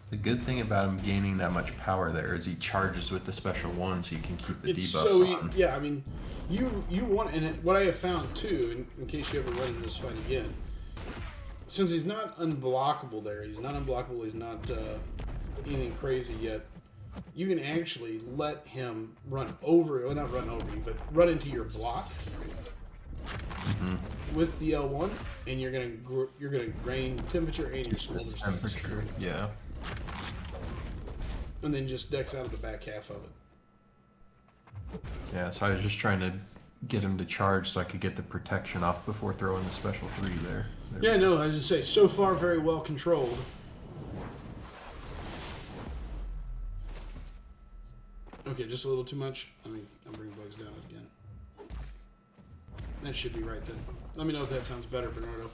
The good thing about him gaining that much power there is he charges with the special one, so you can keep the It's debuffs so on. yeah. I mean, you want, and what I have found too, in case you ever run into this fight again, since he's not unblockable there, he's not unblockable. He's not anything crazy yet. You can actually let him run over, well, not run over you, but run into your block with the L1, and you're gonna gain temperature and your smolder stats. Temperature, yeah. And then just dex out of the back half of it. Yeah, so I was just trying to get him to charge so I could get the protection off before throwing the special 3 there. Yeah, no, as I say, so far very well controlled. Okay, just a little too much. I'll bring Bugs down again. That should be right then. Let me know if that sounds better, Bernardo.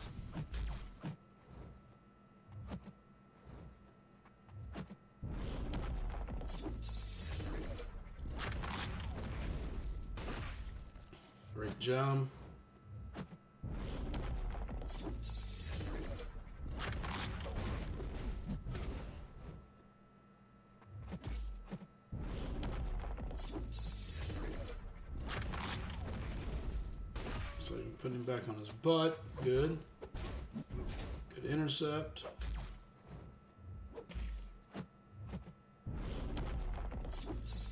Great job. So you can put him back on his butt. Good. Good intercept.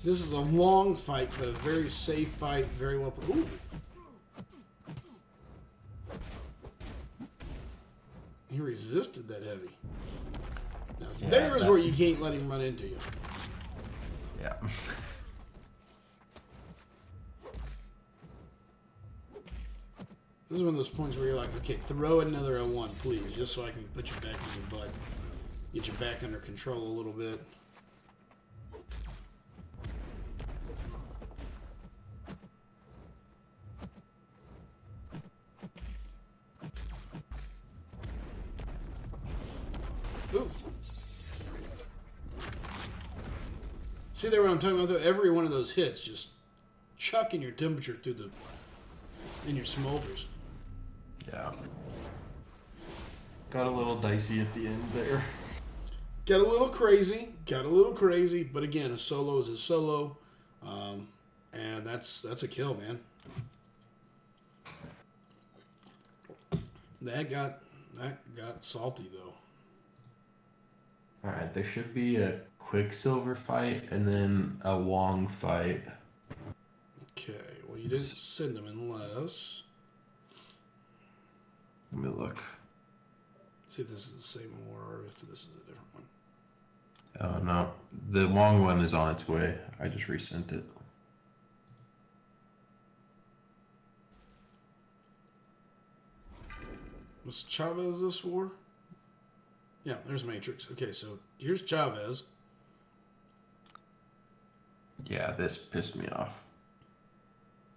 This is a long fight, but a very safe fight. Very well. Ooh. He resisted that heavy. Now, Yeah, there is where you can't let him run into you. Yeah. This is one of those points where you're like, okay, throw another L1, please, just so I can put you back on your butt. Get you back under control a little bit. Ooh. See there what I'm talking about though? Every one of those hits just chucking your temperature through in your smolders. Yeah. Got a little dicey at the end there. Got a little crazy, but again, a solo is a solo, and that's a kill, man. That got salty though. Alright, there should be a Quicksilver fight and then a Wong fight. Okay, well you didn't send them unless. Let me look. See if this is the same war or if this is a different one. Oh no, the Wong one is on its way. I just resent it. Was Chavez this war? Yeah, there's Matrix. Okay, so here's Chavez. Yeah, this pissed me off.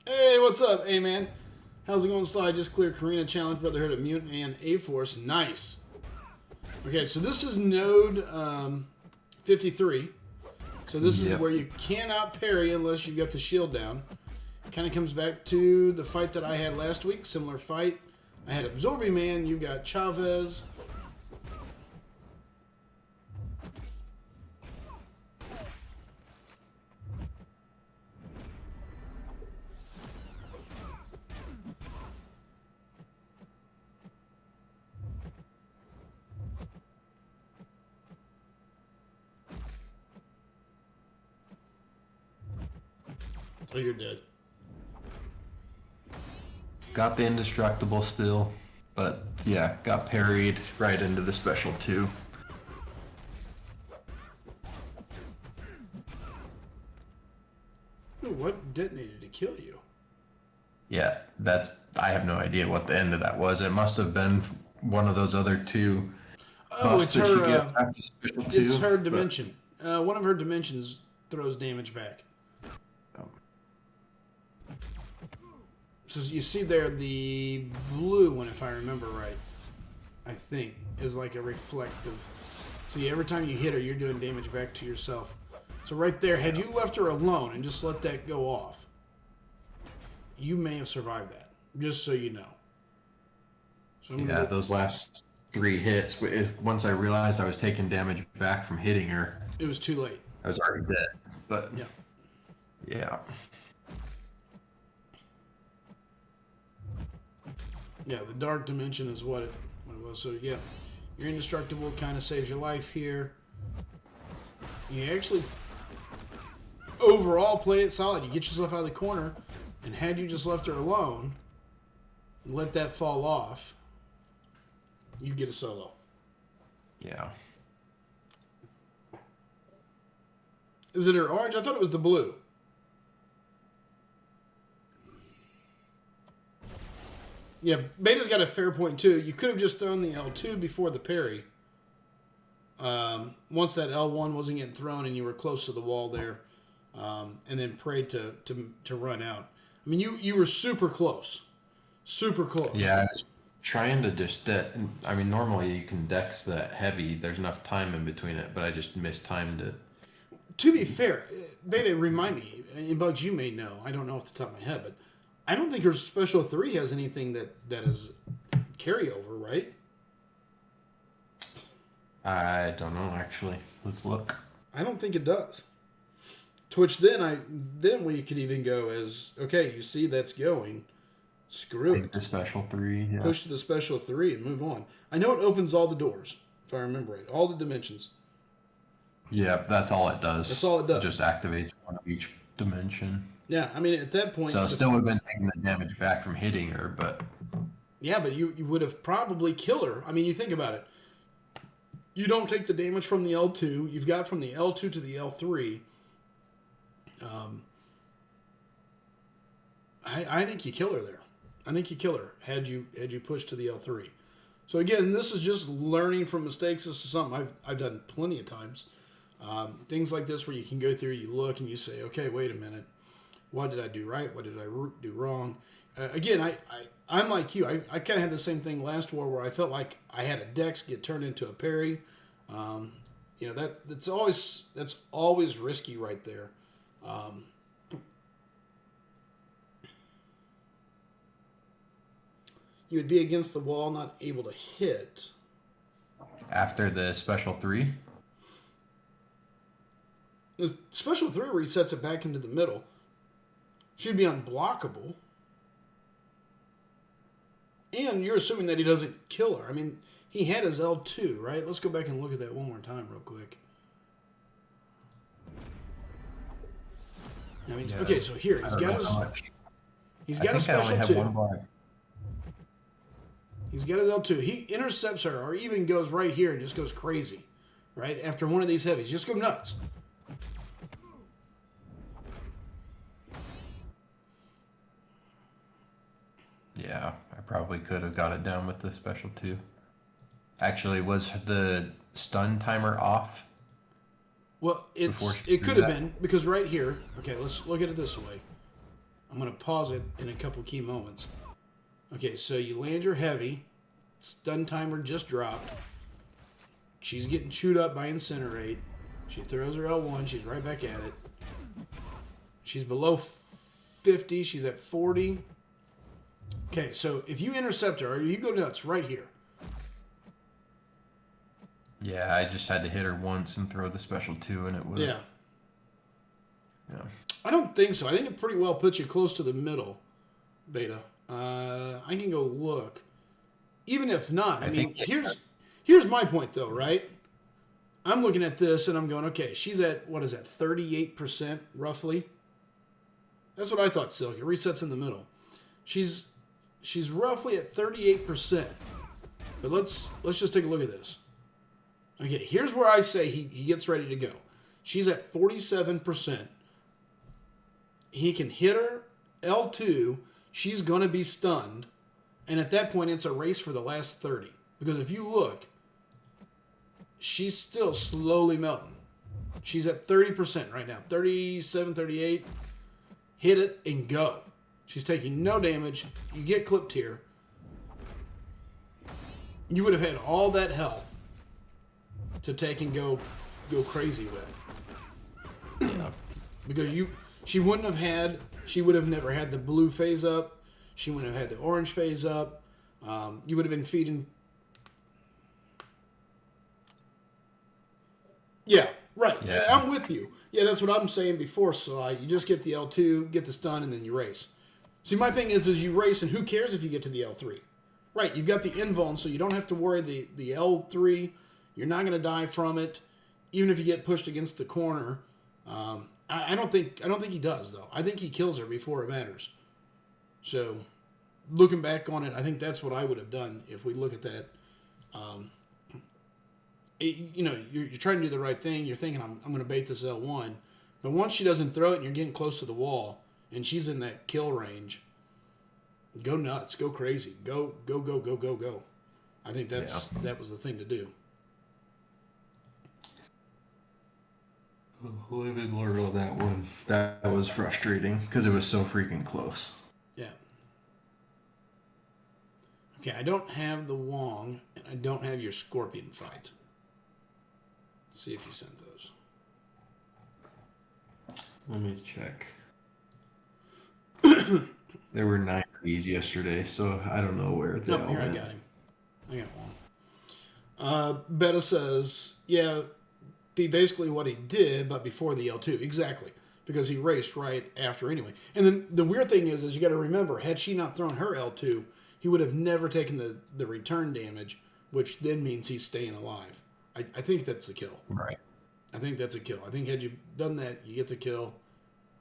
Hey, what's up? Hey, man. How's it going, Sly? Just cleared Karina Challenge, Brotherhood of Mutant, and A-Force. Nice. Okay, so this is node 53. So this is where you cannot parry unless you've got the shield down. Kind of comes back to the fight that I had last week. Similar fight. I had Absorbing Man. You've got Chavez. Oh, you're dead. Got the indestructible still, but yeah, got parried right into the special 2. Ooh, what detonated to kill you? Yeah, I have no idea what the end of that was. It must have been one of those other 2 Oh, buffs it's that she her. gets after the special 2. It's her but- dimension. One of her dimensions throws damage back. Oh. So you see there, the blue one, if I remember right, I think, is like a reflective. So every time you hit her, you're doing damage back to yourself. So right there, had you left her alone and just let that go off, you may have survived that, just so you know. So Yeah, those last 3 hits, once I realized I was taking damage back from hitting her, it was too late. I was already dead. But Yeah. yeah. Yeah, the dark dimension is what it was. So yeah, you're indestructible, kind of saves your life here. You actually overall play it solid. You get yourself out of the corner, and had you just left her alone and let that fall off, you get a solo. Yeah. Is it her orange? I thought it was the blue. Yeah, Beta's got a fair point too. You could have just thrown the L2 before the parry. Once that L1 wasn't getting thrown and you were close to the wall there, and then prayed to run out. I mean, you were super close. Super close. Yeah, I was trying to just I mean, normally you can dex that heavy. There's enough time in between it, but I just mistimed it. To be fair, Beta, remind me, and Bugs, you may know, I don't know off the top of my head, but I don't think her Special 3 has anything that is carryover, right? I don't know, actually. Let's look. I don't think it does. To which then we could even go as, okay, you see that's going, screw it. The special 3, yeah. Push to the Special 3 and move on. I know it opens all the doors, if I remember right, all the dimensions. Yeah, that's all it does. That's all it does. It just activates one of each dimension. Yeah, I mean, at that point... So still would have been taking the damage back from hitting her, but... Yeah, but you would have probably killed her. I mean, you think about it. You don't take the damage from the L2. You've got from the L2 to the L3. I think you kill her there. I think you kill her had you pushed to the L3. So again, this is just learning from mistakes. This is something I've done plenty of times. Things like this where you can go through, you look, and you say, okay, wait a minute. What did I do right? What did I do wrong? Again, I'm like you. I kind of had the same thing last war where I felt like I had a dex get turned into a parry. That's always risky right there. You would be against the wall, not able to hit. After the special 3? The Special 3 resets it back into the middle. She'd be unblockable. And you're assuming that he doesn't kill her. I mean, he had his L2, right? Let's go back and look at that one more time real quick. I mean, Yeah, okay, so here, he's got his Special 2. He's got his L2. He intercepts her or even goes right here and just goes crazy, right? After one of these heavies. Just go nuts. Yeah, I probably could have got it down with the special 2. Actually, was the stun timer off? Well, it she could threw have that? been, because right here, okay, let's look at it this way. I'm going to pause it in a couple key moments. Okay, so you land your heavy. Stun timer just dropped. She's getting chewed up by Incinerate. She throws her L1. She's right back at it. She's below 50. She's at 40. Okay, so if you intercept her, or you go nuts right here. Yeah, I just had to hit her once and throw the special 2, and it would. Yeah. Yeah. I don't think so. I think it pretty well puts you close to the middle, Beta. I can go look. Even if not, I mean, here's my point though, right? I'm looking at this and I'm going, okay, she's at, what is that, 38% roughly? That's what I thought, Silk. It resets in the middle. She's roughly at 38%. But let's just take a look at this. Okay, here's where I say he gets ready to go. She's at 47%. He can hit her, L2, she's going to be stunned, and at that point it's a race for the last 30. Because if you look, she's still slowly melting. She's at 30% right now, 37, 38. Hit it and go. She's taking no damage. You get clipped here. You would have had all that health to take and go crazy with. Yeah. Because she would have never had the blue phase up. She wouldn't have had the orange phase up. You would have been feeding. Yeah, right. Yeah. I'm with you. Yeah, that's what I'm saying before. So you just get the L2, get the stun, and then you race. See, my thing is you race, and who cares if you get to the L3? Right, you've got the invuln, so you don't have to worry the L3. You're not going to die from it, even if you get pushed against the corner. I don't think he does, though. I think he kills her before it matters. So, looking back on it, I think that's what I would have done if we look at that. You're trying to do the right thing. You're thinking, I'm going to bait this L1. But once she doesn't throw it and you're getting close to the wall, and she's in that kill range, go nuts. Go crazy. Go. I think that was the thing to do. Live and learn on that one. That was frustrating because it was so freaking close. Yeah. Okay, I don't have the Wong, and I don't have your Scorpion fight. Let's see if you sent those. Let me check. There were 9 of these yesterday, so I don't know where they all Here, went. I got him. I got one. Beta says, yeah, be basically what he did, but before the L2. Exactly. Because he raced right after anyway. And then the weird thing is you got to remember, had she not thrown her L2, he would have never taken the return damage, which then means he's staying alive. I think that's the kill. Right. I think that's a kill. I think had you done that, you get the kill,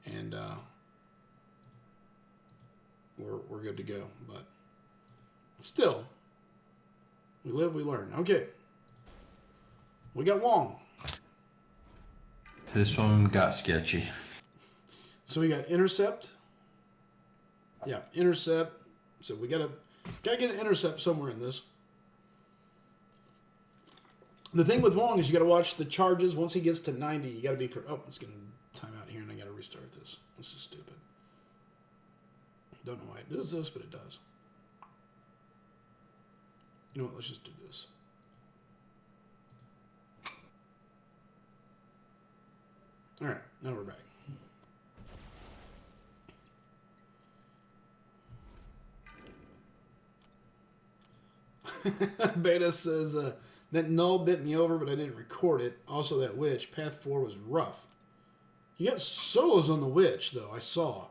and we're good to go. But still, we live, we learn. Okay. We got Wong. This one got sketchy. So we got intercept. Yeah, intercept. So we gotta get an intercept somewhere in this. The thing with Wong is you gotta watch the charges. Once he gets to 90, you gotta be. It's gonna time out here, and I gotta restart this. This is stupid. Don't know why it does this, but it does. You know what? Let's just do this. All right, now we're back. Beta says that Null bit me over, but I didn't record it. Also, that Witch, Path 4 was rough. You got solos on the Witch, though, I saw.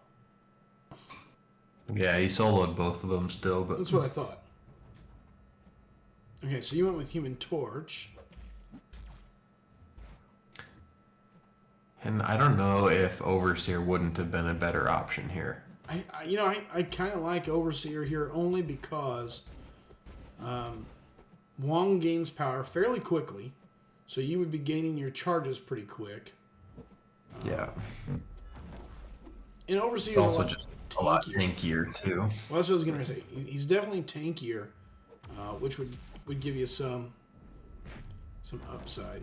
Yeah, he soloed both of them still, but That's what I thought. Okay, so you went with Human Torch. and I don't know if Overseer wouldn't have been a better option here. I kind of like Overseer here only because Wong gains power fairly quickly, so you would be gaining your charges pretty quick. Yeah. And Overseer It's also just a lot tankier too. Well, that's what I was going to say. He's definitely tankier, which would give you some upside.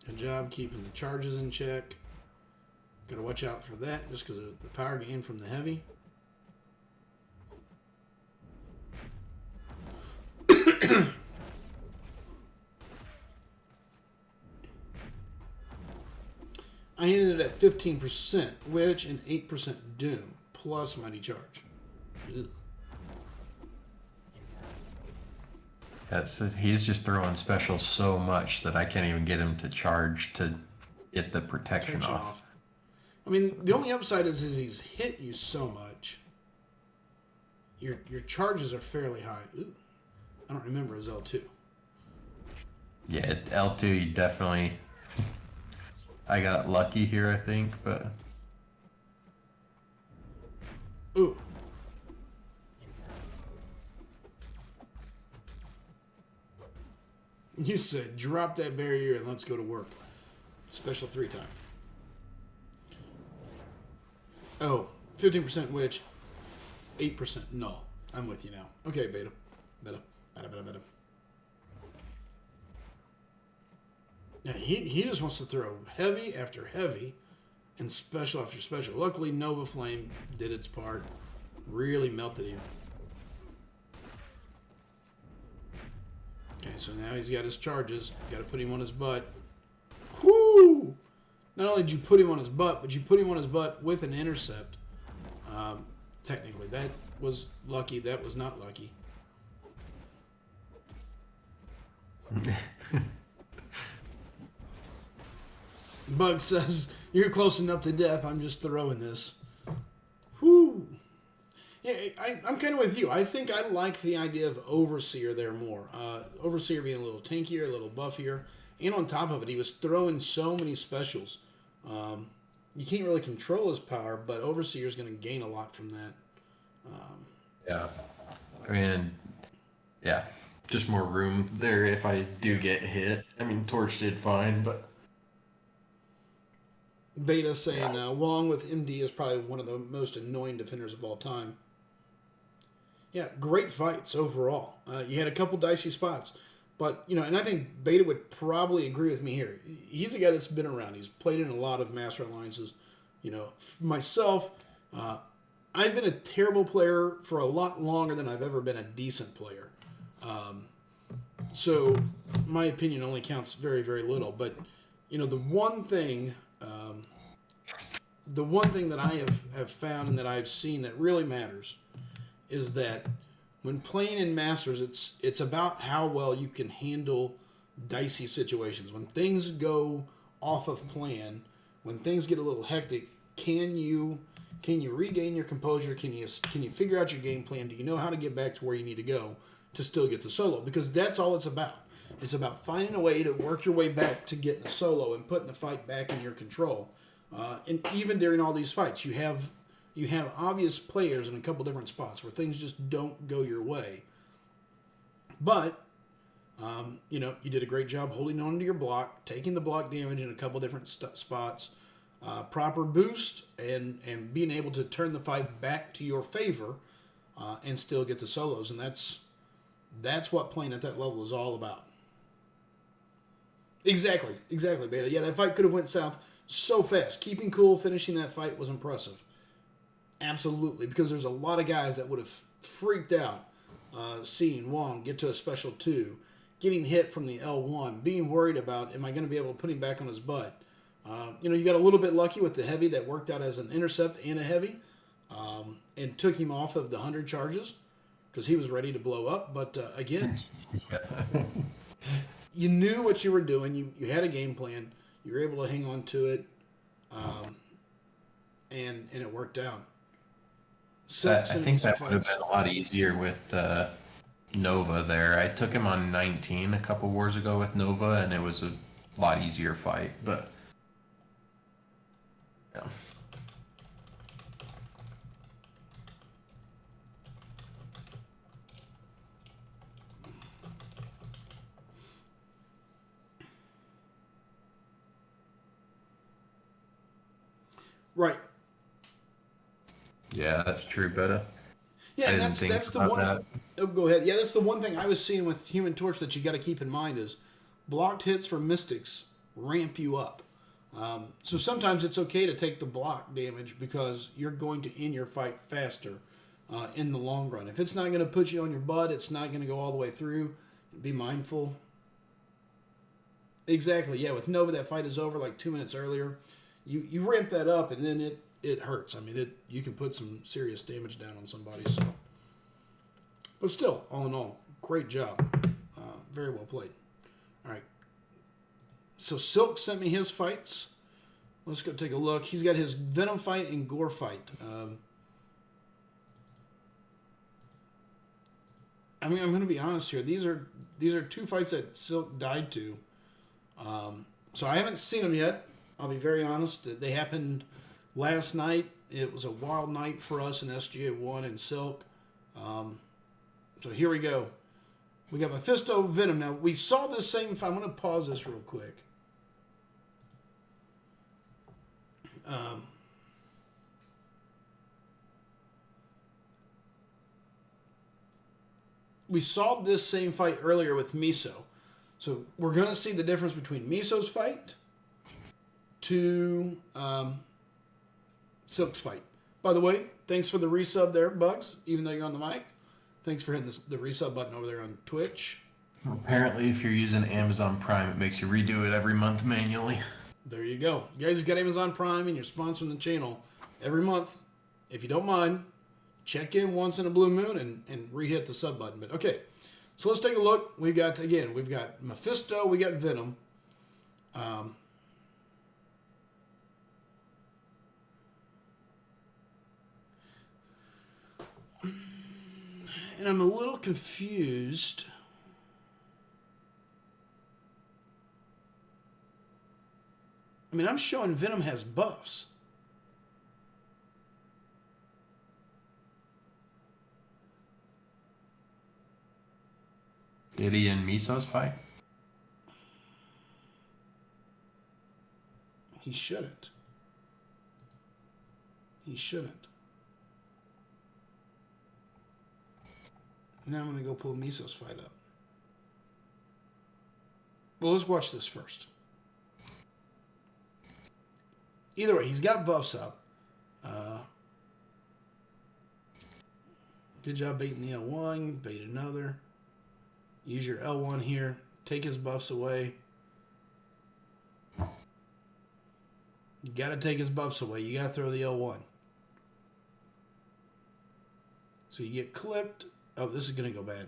Good job keeping the charges in check. Got to watch out for that just because of the power gain from the heavy. I ended at 15% Witch and 8% Doom plus Mighty Charge. Ugh. He's just throwing special so much that I can't even get him to charge to get the protection off. I mean, the only upside is he's hit you so much. your charges are fairly high. Ooh, I don't remember his L2. Yeah, L2, you definitely. I got lucky here, I think, but. Ooh. You said drop that barrier and let's go to work. Special 3 time. Oh, 15% witch, 8% null. I'm with you now. Okay, beta. Beta. Yeah, he just wants to throw heavy after heavy and special after special. Luckily, Nova Flame did its part. Really melted him. Okay, so now he's got his charges. Got to put him on his butt. Whoo! Not only did you put him on his butt, but you put him on his butt with an intercept. Technically, that was lucky. That was not lucky. Bug says, you're close enough to death. I'm just throwing this. Whoo! Yeah, I'm kind of with you. I think I like the idea of Overseer there more. Overseer being a little tankier, a little buffier. And on top of it, he was throwing so many specials. You can't really control his power, but Overseer's going to gain a lot from that. Yeah. I mean, yeah. Just more room there if I do get hit. I mean, Torch did fine, but. Beta saying Wong with MD is probably one of the most annoying defenders of all time. Yeah, great fights overall. You had a couple dicey spots. But, and I think Beta would probably agree with me here. He's a guy that's been around. He's played in a lot of Master Alliances. Myself, I've been a terrible player for a lot longer than I've ever been a decent player. So my opinion only counts very, very little. But, the one thing that I have found and that I've seen that really matters is that when playing in Masters, it's about how well you can handle dicey situations. When things go off of plan, when things get a little hectic, can you regain your composure? Can you figure out your game plan? Do you know how to get back to where you need to go to still get the solo? Because that's all it's about. It's about finding a way to work your way back to getting a solo and putting the fight back in your control. And even during all these fights, you have obvious players in a couple different spots where things just don't go your way. But, you did a great job holding on to your block, taking the block damage in a couple different spots, proper boost, and being able to turn the fight back to your favor and still get the solos. And that's what playing at that level is all about. Exactly, Beta. Yeah, that fight could have went south so fast. Keeping cool, finishing that fight was impressive. Absolutely, because there's a lot of guys that would have freaked out seeing Wong get to a special 2, getting hit from the L1, being worried about, am I going to be able to put him back on his butt? You got a little bit lucky with the heavy that worked out as an intercept and a heavy and took him off of the 100 charges because he was ready to blow up. But again, you knew what you were doing. You had a game plan. You were able to hang on to it, and it worked out. I think that would have been a lot easier with Nova there. I took him on 19 a couple wars ago with Nova, and it was a lot easier fight. But yeah. Right. Yeah, that's true, Beta. Yeah, and that's the one. That. Oh, go ahead. Yeah, that's the one thing I was seeing with Human Torch that you got to keep in mind is blocked hits for Mystics ramp you up. So sometimes it's okay to take the block damage because you're going to end your fight faster in the long run. If it's not going to put you on your butt, it's not going to go all the way through. Be mindful. Exactly. Yeah, with Nova, that fight is over like 2 minutes earlier. You ramp that up, and then it hurts. I mean, you can put some serious damage down on somebody. So, but still, all in all, great job. Very well played. All right. So Silk sent me his fights. Let's go take a look. He's got his Venom fight and Gore fight. I mean, I'm going to be honest here. These are two fights that Silk died to. So I haven't seen them yet. I'll be very honest. They happened last night. It was a wild night for us in SGA 1 and Silk. So here we go. We got Mephisto, Venom. Now, we saw this same fight. I'm going to pause this real quick. We saw this same fight earlier with Miso. So we're going to see the difference between Miso's fight to Silk's fight. By the way, thanks for the resub there, Bugs, even though you're on the mic. Thanks for hitting the resub button over there on Twitch. Apparently, if you're using Amazon Prime, it makes you redo it every month manually. There you go. You guys have got Amazon Prime and you're sponsoring the channel every month. If you don't mind, check in once in a blue moon and re-hit the sub button. But okay, so let's take a look. We've got Mephisto, we got Venom. And I'm a little confused. I mean, I'm showing Venom has buffs. Did he in Miso's fight? He shouldn't. He shouldn't. Now I'm going to go pull Miso's fight up. Well, let's watch this first. Either way, he's got buffs up. Good job baiting the L1. Bait another. Use your L1 here. Take his buffs away. You got to take his buffs away. You got to throw the L1. So you get clipped. Oh, this is going to go bad.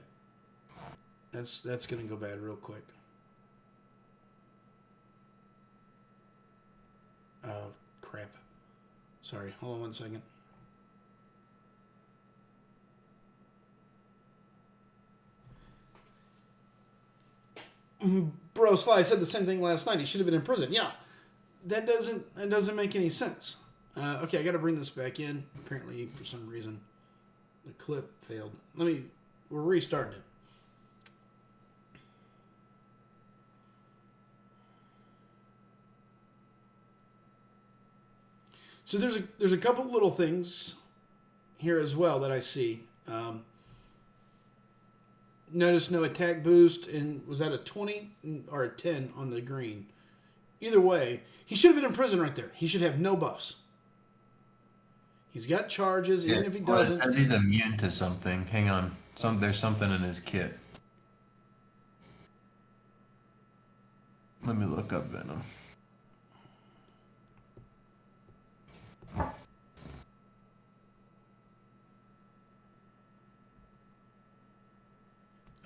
That's going to go bad real quick. Oh, crap. Sorry. Hold on 1 second. Bro, Sly said the same thing last night. He should have been in prison. Yeah, that doesn't make any sense. Okay, I got to bring this back in. Apparently, for some reason, the clip failed. We're restarting it. So there's a couple little things here as well that I see. Notice no attack boost, and was that a 20 or a 10 on the green? Either way, he should have been in prison right there. He should have no buffs. He's got charges, even if he doesn't. It says he's immune to something. Hang on. There's something in his kit. Let me look up Venom.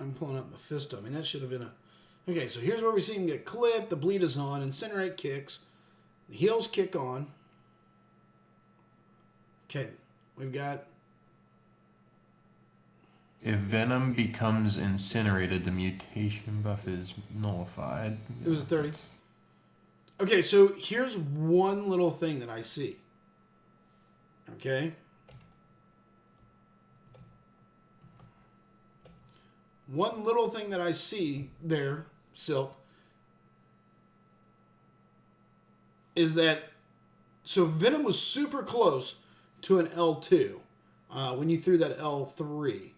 I'm pulling up Mephisto. I mean, that should have been a... Okay, so here's where we see him get clipped. The bleed is on. Incinerate kicks. The heals kick on. Okay, we've got... If Venom becomes incinerated, the mutation buff is nullified. It was a 30. Okay, so here's one little thing that I see. Okay? One little thing that I see there, Silk, is that... So Venom was super close to an L2 when you threw that L3.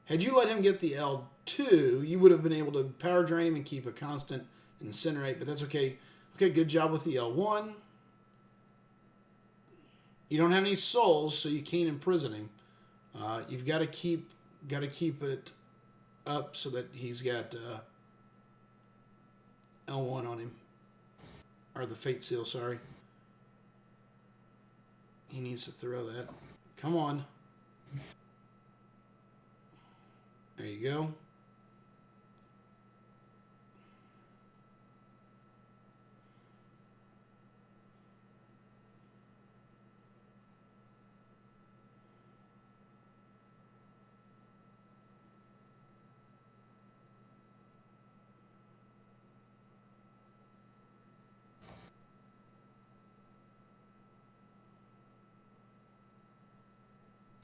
Had you let him get the L2, you would have been able to power drain him and keep a constant incinerate, but that's okay. Okay, good job with the L1. You don't have any souls, so you can't imprison him. You've got to keep it up so that he's got L1 on him. Or the Fate Seal, sorry. He needs to throw that. Come on. There you go.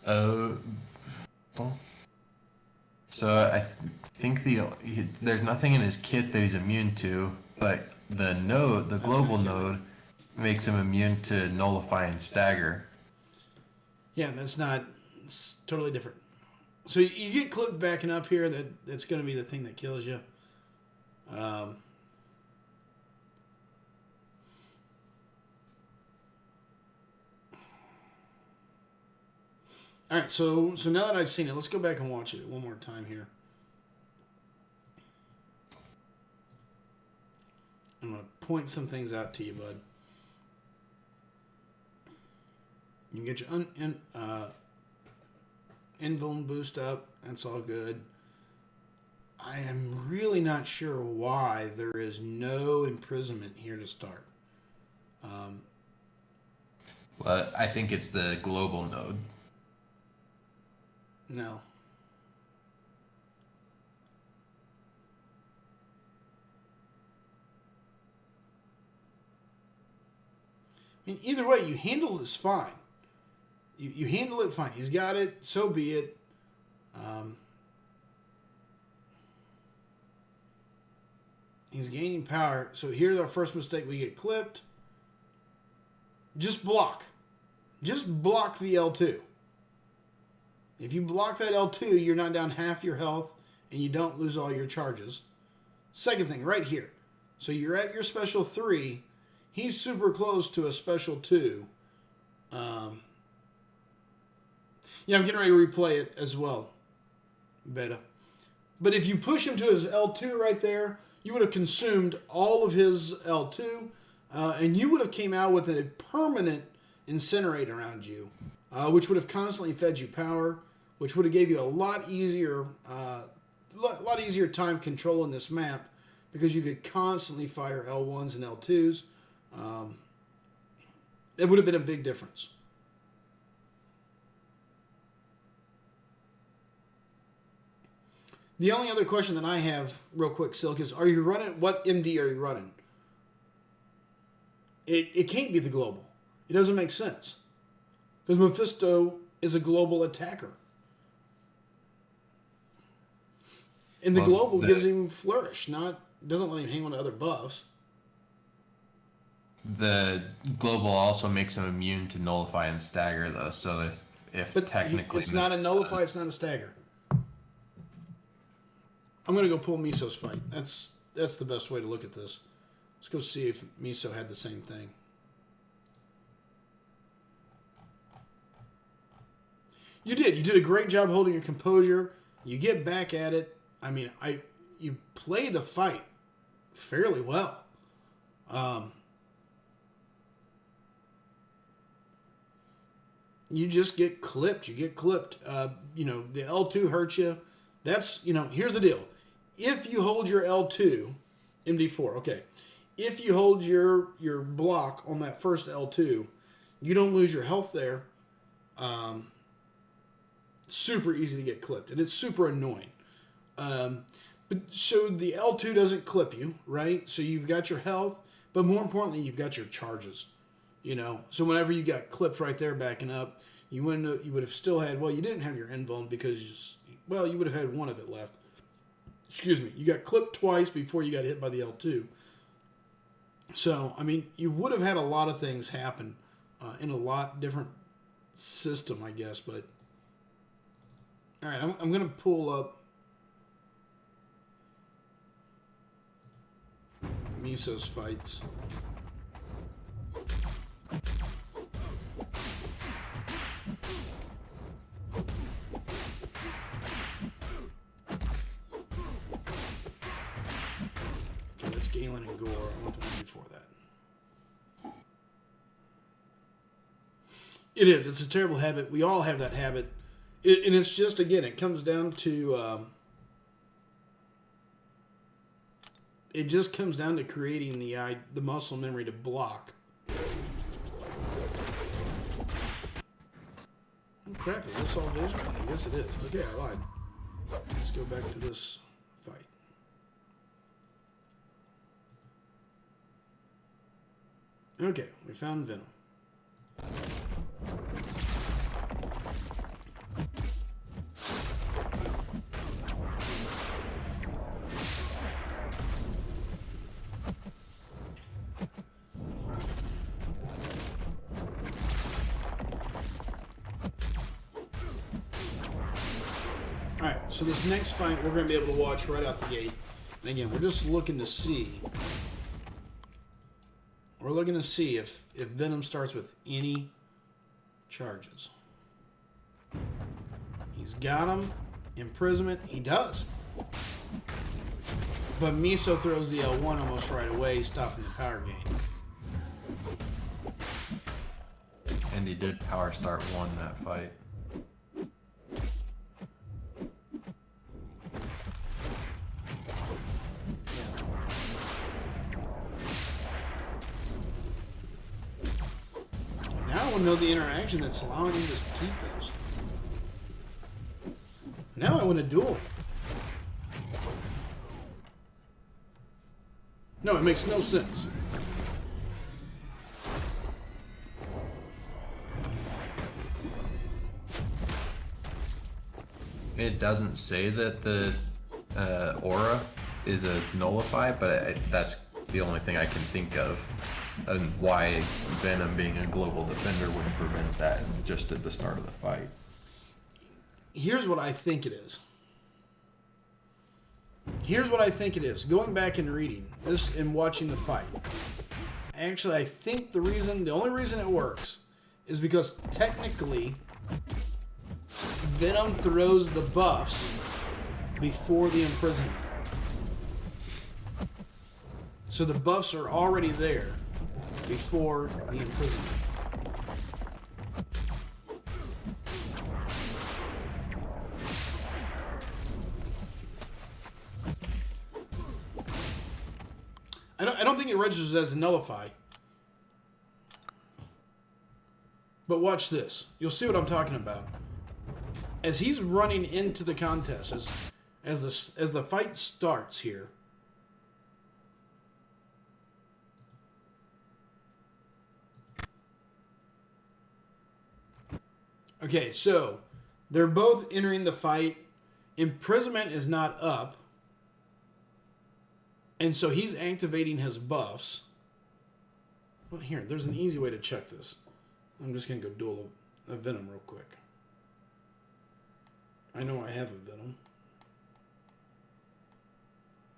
Oh, well, so think there's nothing in his kit that he's immune to, but the global node, makes him immune to nullify and stagger. Yeah, that's not. It's totally different. So you get clipped backing up here. That's going to be the thing that kills you. All right, so now that I've seen it, let's go back and watch it one more time here. I'm going to point some things out to you, bud. You can get your invuln boost up. That's all good. I am really not sure why there is no imprisonment here to start. Well, I think it's the global node. No. I mean, either way, you handle this fine. You handle it fine. He's got it. So be it. He's gaining power. So here's our first mistake. We get clipped. Just block. Just block the L2. If you block that L2, you're not down half your health and you don't lose all your charges. Second thing, right here. So you're at your special 3. He's super close to a special 2. Yeah, I'm getting ready to replay it as well, Beta. But if you push him to his L2 right there, you would have consumed all of his L2, and you would have came out with a permanent incinerate around you, which would have constantly fed you power, which would have gave you a lot easier time controlling this map, because you could constantly fire L1s and L2s. It would have been a big difference. The only other question that I have, real quick, Silk, is are you running, what MD are you running? It can't be the global. It doesn't make sense. Because Mephisto is a global attacker. And the global gives him flourish, doesn't let him hang on to other buffs. The global also makes him immune to nullify and stagger, though. So if technically it's not a nullify, it's not a stagger. I'm gonna go pull Miso's fight. That's the best way to look at this. Let's go see if Miso had the same thing. You did. You did a great job holding your composure. You get back at it. I mean, you play the fight fairly well. You just get clipped. You get clipped. The L2 hurts you. That's, here's the deal. If you hold your L2, MD4, okay. If you hold your block on that first L2, you don't lose your health there. Super easy to get clipped, and it's super annoying. But so the L2 doesn't clip you, right? So you've got your health, but more importantly, you've got your charges. So whenever you got clipped right there backing up, you would have still had, you didn't have your invuln because, you would have had one of it left. Excuse me. You got clipped twice before you got hit by the L2. So, I mean, you would have had a lot of things happen in a lot different system, I guess. But, all right, I'm going to pull up Miso's fights. Galen and Gore. I want the one before that. It is. It's a terrible habit. We all have that habit. And it's just, again, it comes down to... it just comes down to creating the muscle memory to block. Oh, crap. Is this all vision? I guess it is. Okay, I lied. Let's go back to this fight. Okay, we found Venom. Alright, so this next fight we're going to be able to watch right out the gate. And again, we're just looking to see. We're looking to see if Venom starts with any charges. He's got him. Imprisonment, he does. But Miso throws the L1 almost right away, stopping the power gain. And he did power start 1 that fight. Now I want to know the interaction that's allowing him to keep those. Now I want to duel. No, it makes no sense. It doesn't say that the aura is a nullify, but that's the only thing I can think of. And why Venom being a global defender wouldn't prevent that just at the start of the fight. Here's what I think it is. Here's what I think it is. Going back and reading this and watching the fight. Actually, I think the only reason it works is because technically Venom throws the buffs before the imprisonment. So the buffs are already there before the imprisonment. I don't think it registers as a nullify. But watch this. You'll see what I'm talking about. As he's running into the contest, as the fight starts here. Okay, so they're both entering the fight. Imprisonment is not up. And so he's activating his buffs. Well, here, there's an easy way to check this. I'm just going to go duel a Venom real quick. I know I have a Venom.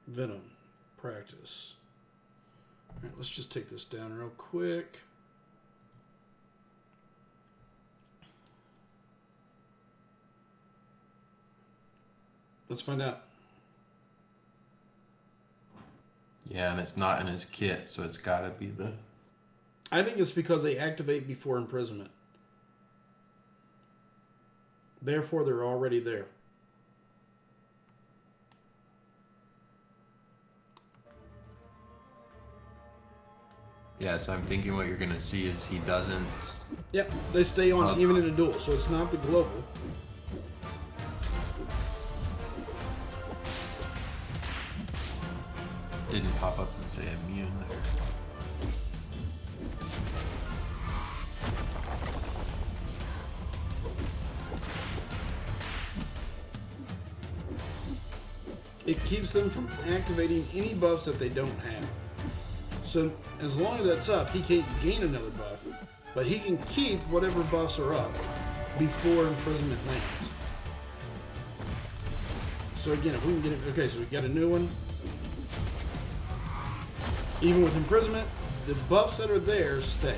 Venom. Practice. Alright, let's just take this down real quick. Let's find out. Yeah, and it's not in his kit, so it's gotta be the... I think it's because they activate before imprisonment. Therefore, they're already there. Yeah, so I'm thinking what you're gonna see is he doesn't... Yep, they stay on even in a duel, so it's not the global. Didn't pop up and say immune there. It keeps them from activating any buffs that they don't have. So as long as that's up, he can't gain another buff, but he can keep whatever buffs are up before imprisonment lands. So again, if we can get it, okay, so we got a new one. Even with imprisonment, the buffs that are there stay.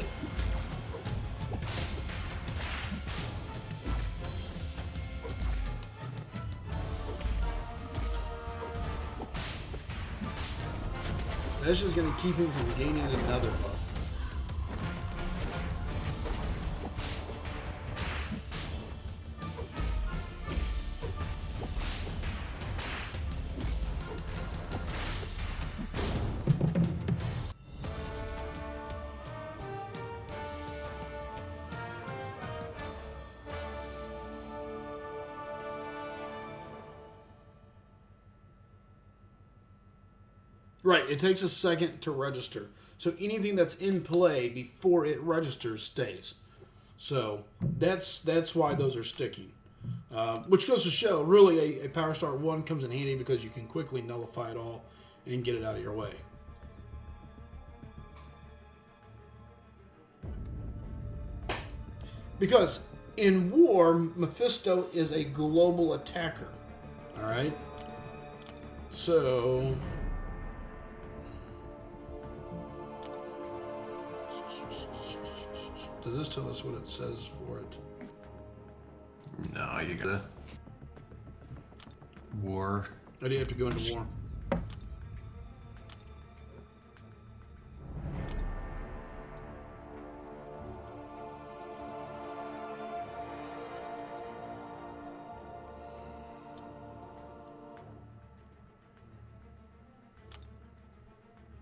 That's just going to keep him from gaining another buff. Right, it takes a second to register. So anything that's in play before it registers stays. So that's why those are sticking. Which goes to show, really, a Power Start 1 comes in handy because you can quickly nullify it all and get it out of your way. Because in war, Mephisto is a global attacker. All right. So. Does this tell us what it says for it? No, you gotta war. Or do you have to go into war?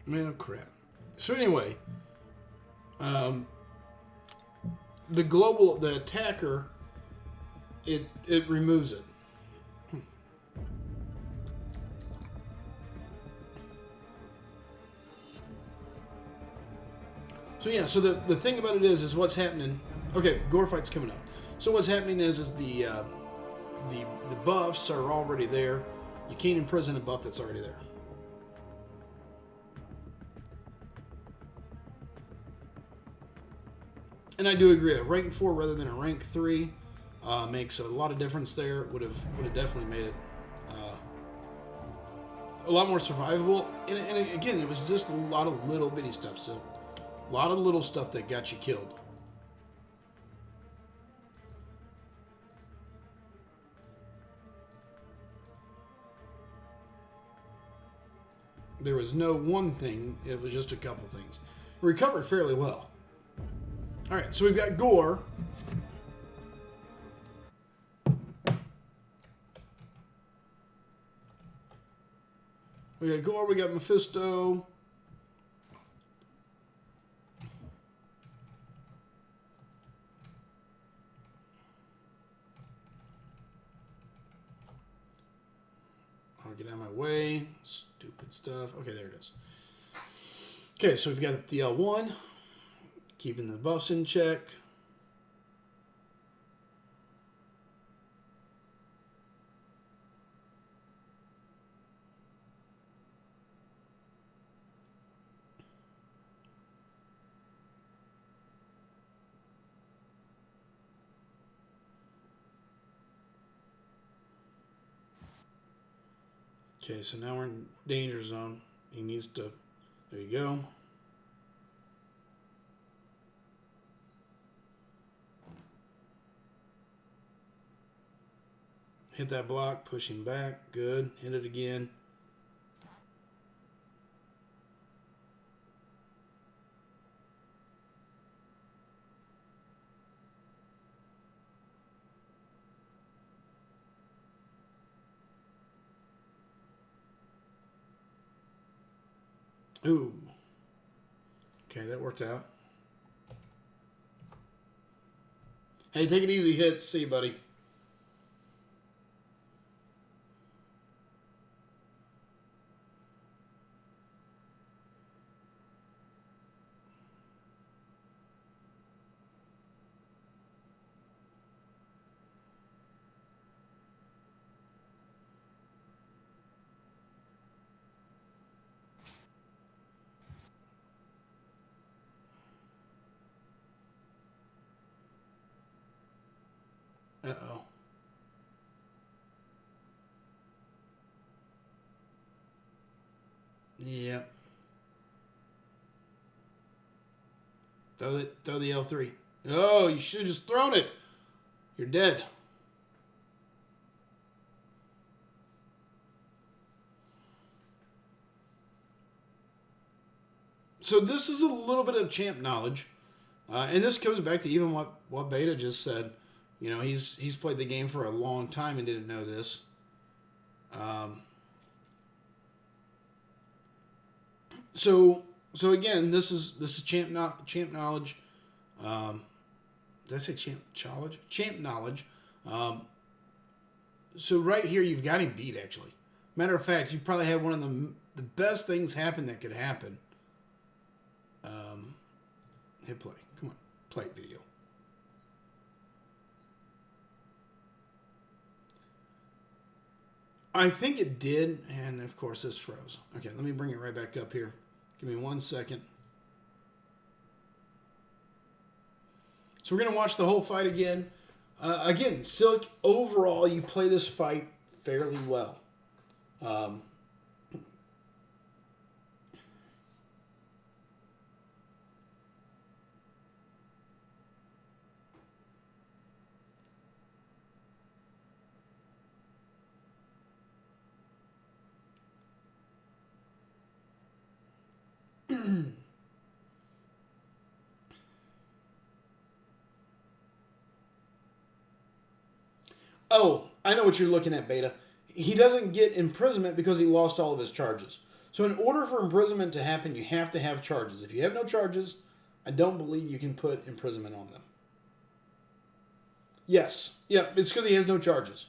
Man, crap. So anyway, the attacker, it removes it. So yeah, so the thing about it is what's happening. Okay, gore fight's coming up. So what's happening is the buffs are already there. You can't imprison a buff that's already there. And I do agree. A rank 4 rather than a rank 3 makes a lot of difference there. Would have definitely made it a lot more survivable. And again, it was just a lot of little bitty stuff. So a lot of little stuff that got you killed. There was no one thing. It was just a couple things. Recovered fairly well. All right, so we've got Gore. We got Gore, we got Mephisto. I'll get out of my way. Stupid stuff. Okay, there it is. Okay, so we've got the L1. Keeping the buffs in check. Okay, so now we're in danger zone. He needs to... There you go. Hit that block, push him back. Good. Hit it again. Ooh. Okay, that worked out. Hey, take it easy, Hits. See you, buddy. Uh-oh. Yep. Throw the L3. Oh, you should have just thrown it. You're dead. So this is a little bit of champ knowledge. And this goes back to even what Beta just said. You know, he's played the game for a long time and didn't know this. So again, this is champ knowledge. Did I say champ knowledge? Champ knowledge. So right here, you've got him beat. Actually, matter of fact, you probably had one of the best things happen that could happen. Hit play. Come on, play video. I think it did, and of course this froze. Okay, let me bring it right back up here. Give me 1 second. So we're going to watch the whole fight again. Again, Silk, overall, you play this fight fairly well. Um, Oh, I know what you're looking at, Beta. He doesn't get imprisonment because he lost all of his charges. So, in order for imprisonment to happen, you have to have charges. If you have no charges, I don't believe you can put imprisonment on them. Yes. Yeah, it's because he has no charges.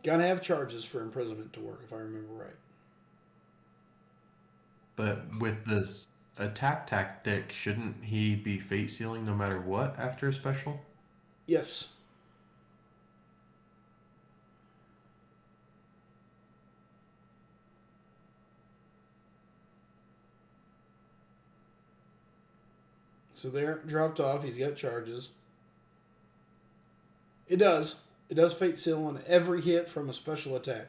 Gotta have charges for imprisonment to work, if I remember right. But with this attack tactic, shouldn't he be fate sealing no matter what after a special? Yes. So there, dropped off. He's got charges. It does. It does fate seal on every hit from a special attack.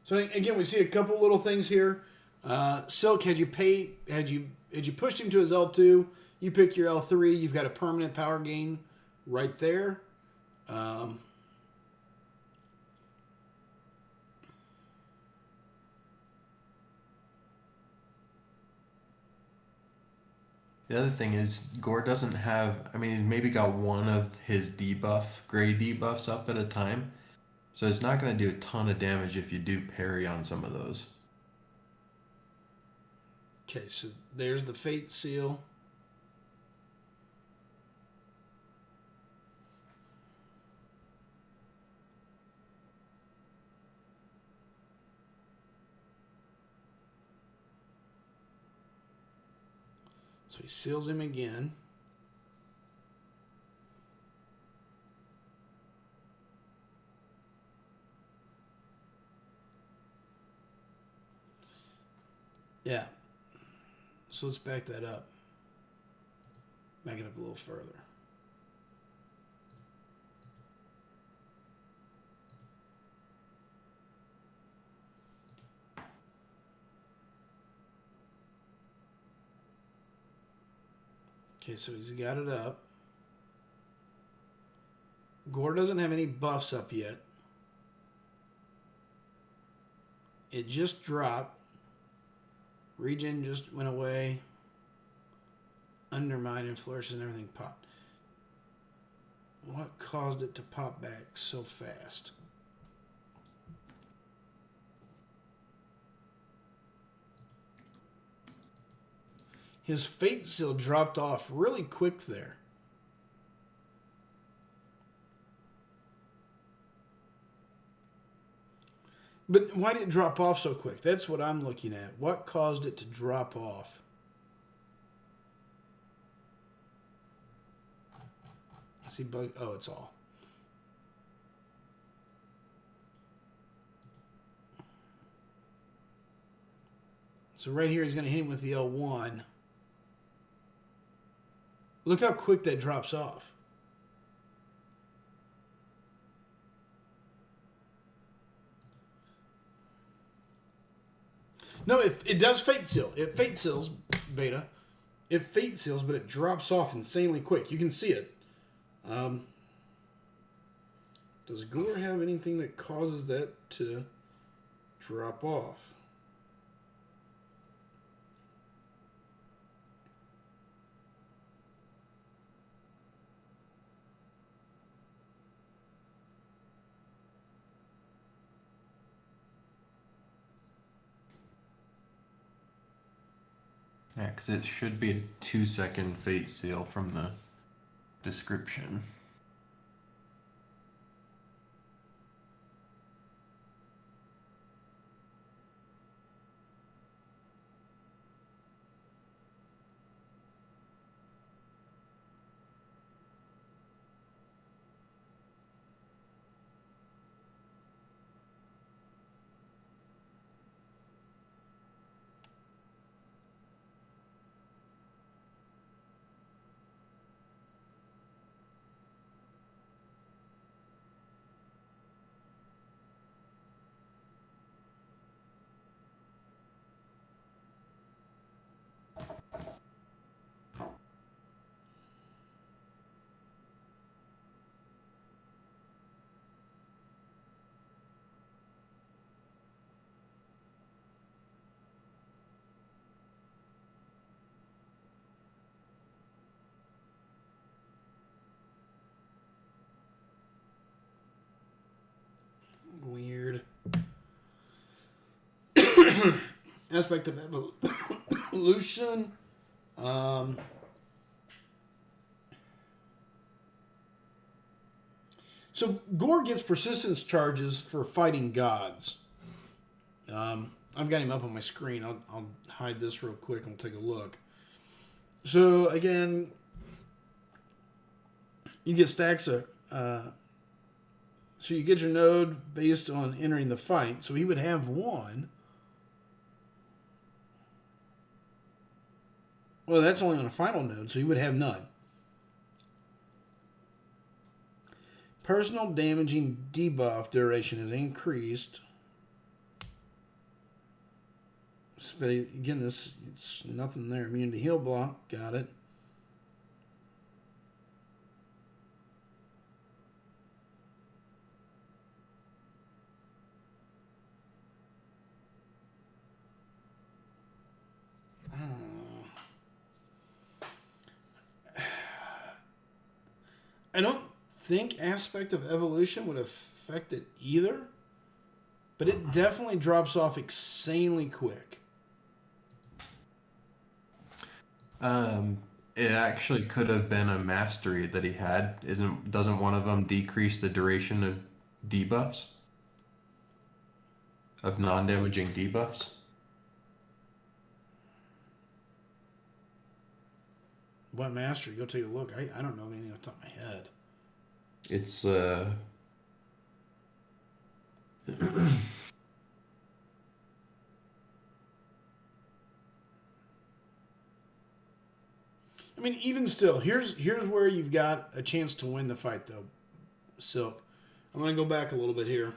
So again, we see a couple little things here. Silk, had you pushed him to his L2, you pick your L3. You've got a permanent power gain right there. The other thing is, Gore doesn't have. I mean, he's maybe got one of his debuff, gray debuffs up at a time. So it's not going to do a ton of damage if you do parry on some of those. Okay, so there's the fate seal. So he seals him again. Yeah. So let's back that up. Back it up a little further. Okay, so he's got it up. Gore doesn't have any buffs up yet. It just dropped. Regen just went away. Undermine and flourish and everything popped. What caused it to pop back so fast? His fate seal dropped off really quick there. But why did it drop off so quick? That's what I'm looking at. What caused it to drop off? I see bug. Oh, it's all. So right here, he's going to hit him with the L1. Look how quick that drops off. No, it does fate seal. It fate seals, Beta. It fate seals, but it drops off insanely quick. You can see it. Does Gore have anything that causes that to drop off? Yeah, because it should be a 2-second fate seal from the description. aspect of evolution. So Gore gets persistence charges for fighting gods. I've got him up on my screen. I'll hide this real quick and we'll take a look. So again, you get stacks of. So you get your node based on entering the fight. So he would have one. Well, that's only on a final node, so he would have none. Personal damaging debuff duration is increased. But again, it's nothing there. Immune to heal block, got it. I don't think aspect of evolution would affect it either, but it definitely drops off insanely quick. It actually could have been a mastery that he had. Doesn't one of them decrease the duration of debuffs? Of non-damaging debuffs? What mastery? Go take a look. I don't know anything off the top of my head. It's I mean, even still, here's where you've got a chance to win the fight, though, Silk. I'm going to go back a little bit here.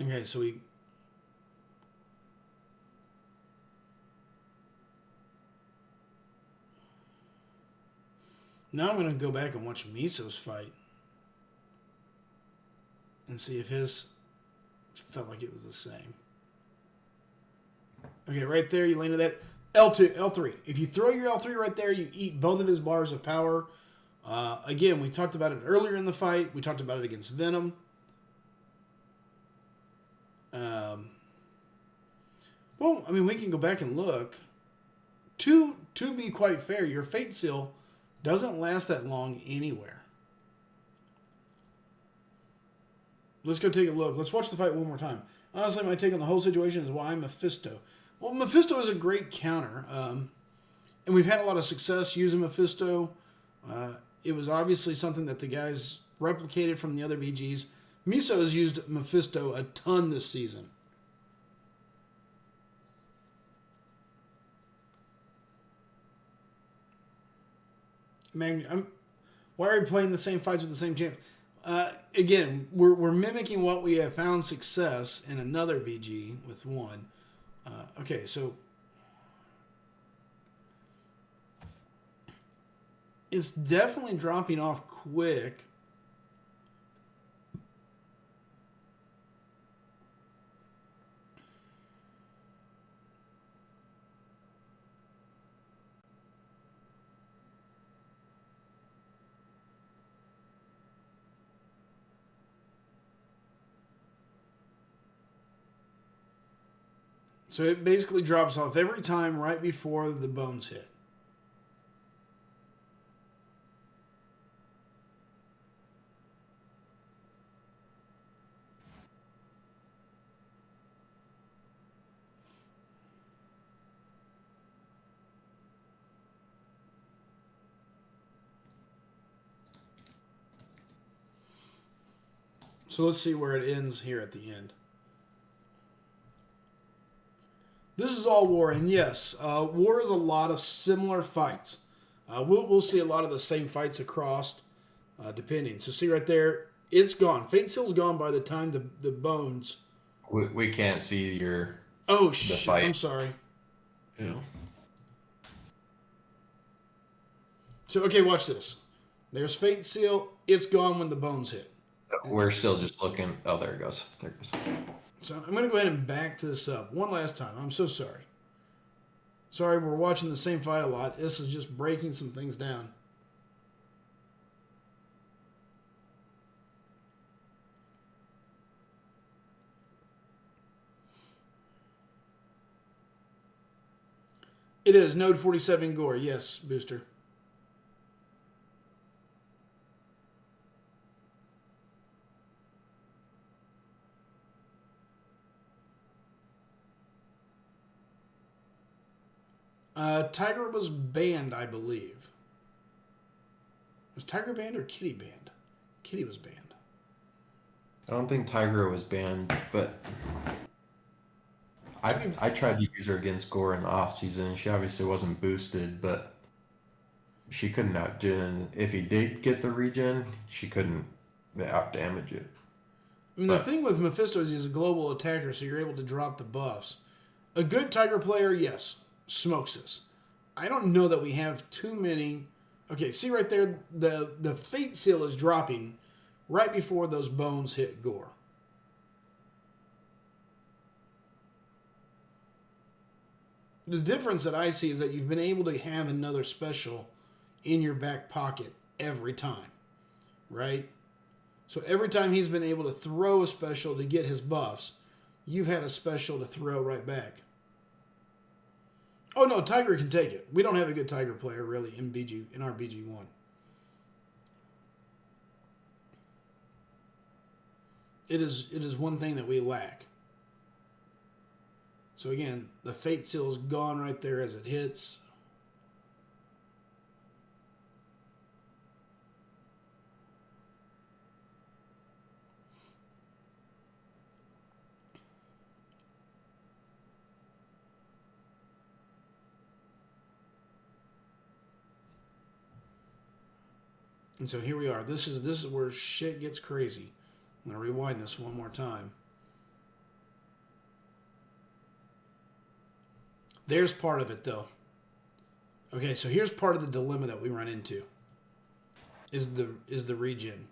Okay, so we... Now I'm going to go back and watch Miso's fight. And see if his felt like it was the same. Okay, right there, you landed that. L2, L3. If you throw your L3 right there, you eat both of his bars of power. Again, we talked about it earlier in the fight. We talked about it against Venom. Well, I mean, we can go back and look. To be quite fair, your Fate Seal doesn't last that long anywhere. Let's go take a look. Let's watch the fight one more time. Honestly, my take on the whole situation is why Mephisto. Well, Mephisto is a great counter, and we've had a lot of success using Mephisto. It was obviously something that the guys replicated from the other BGs. Miso has used Mephisto a ton this season. Man, why are we playing the same fights with the same champ? Again, we're mimicking what we have found success in another BG with one. Okay, so it's definitely dropping off quick. So it basically drops off every time right before the bones hit. So let's see where it ends here at the end. This is all war, and yes, war is a lot of similar fights. We'll see a lot of the same fights across, depending. So see right there, it's gone. Fate Seal's gone by the time the bones... we can't see your... Oh, shit, fight. I'm sorry. You know. So, okay, watch this. There's Fate Seal. It's gone when the bones hit. We're still just looking... Oh, there it goes. There it goes. So I'm going to go ahead and back this up one last time. I'm so sorry. Sorry, we're watching the same fight a lot. This is just breaking some things down. It is Node 47 Gore. Yes, Booster. Tiger was banned, I believe. Was Tiger banned or Kitty banned? Kitty was banned. I don't think Tiger was banned, but I tried to use her against Gore in the off season. She obviously wasn't boosted, but she couldn't outgen. If he did get the regen, she couldn't out damage it. I mean, the thing with Mephisto is he's a global attacker, so you're able to drop the buffs. A good Tiger player, yes, smokes this. I don't know that we have too many. Okay, see right there, the Fate Seal is dropping right before those bones hit Gore. The difference that I see is that you've been able to have another special in your back pocket every time, right? So every time he's been able to throw a special to get his buffs, you've had a special to throw right back. Oh no, Tiger can take it. We don't have a good Tiger player really in our BG1. It is one thing that we lack. So again, the Fate Seal is gone right there as it hits. And so here we are. This is where shit gets crazy. I'm going to rewind this one more time. There's part of it, though. Okay, so here's part of the dilemma that we run into. Is the regen.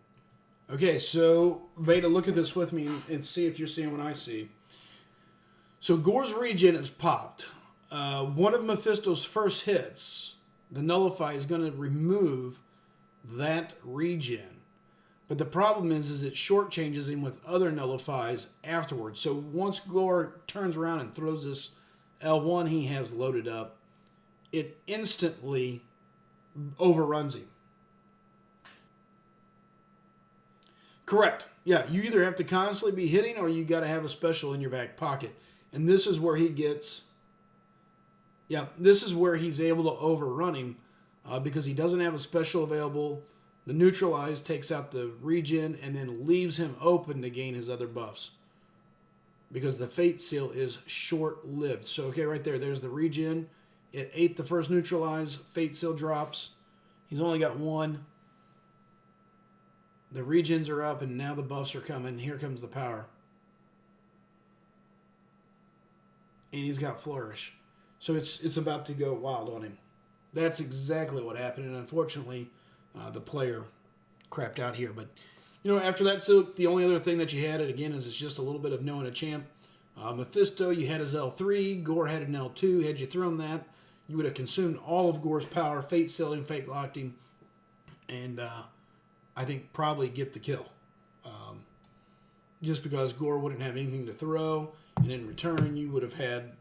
Okay, so Beta, look at this with me and see if you're seeing what I see. So Gore's regen is popped. One of Mephisto's first hits, the Nullify, is going to remove that regen. But the problem is it shortchanges him with other Nullifies afterwards. So once Gore turns around and throws this L1 he has loaded up, it instantly overruns him. Correct. Yeah, you either have to constantly be hitting or you got to have a special in your back pocket. And this is where he gets... Yeah, this is where he's able to overrun him because he doesn't have a special available. The Neutralize takes out the regen and then leaves him open to gain his other buffs. Because the Fate Seal is short-lived. So, okay, right there, there's the regen. It ate the first Neutralize. Fate Seal drops. He's only got one. The regens are up, and now the buffs are coming. Here comes the power. And he's got Flourish. So it's about to go wild on him. That's exactly what happened, and unfortunately, the player crapped out here. But, after that, so the only other thing that you had, again, is it's just a little bit of knowing a champ. Mephisto, you had his L3. Gore had an L2. Had you thrown that, you would have consumed all of Gore's power. Fate sealed him, Fate locked him, and I think probably get the kill. Just because Gore wouldn't have anything to throw, and in return, you would have had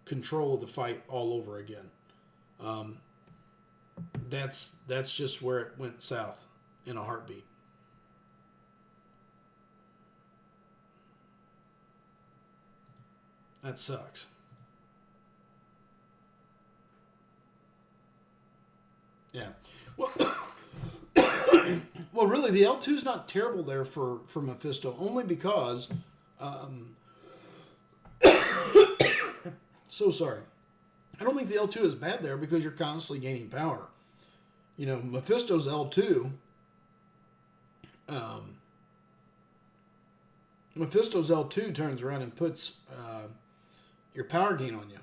control of the fight all over again. That's just where it went south in a heartbeat. That sucks. Yeah. Well, well, really, the L2's not terrible there for Mephisto, only because... so sorry. I don't think the L2 is bad there because you're constantly gaining power. Mephisto's L2... Mephisto's L2 turns around and puts your power gain on you.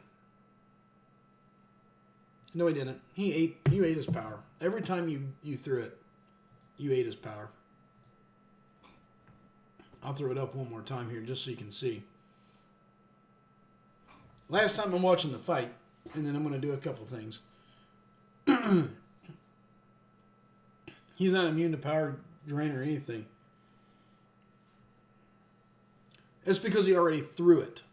No, he didn't. You ate his power. Every time you threw it, you ate his power. I'll throw it up one more time here just so you can see. Last time I'm watching the fight, and then I'm going to do a couple things. He's not immune to power drain or anything. It's because he already threw it.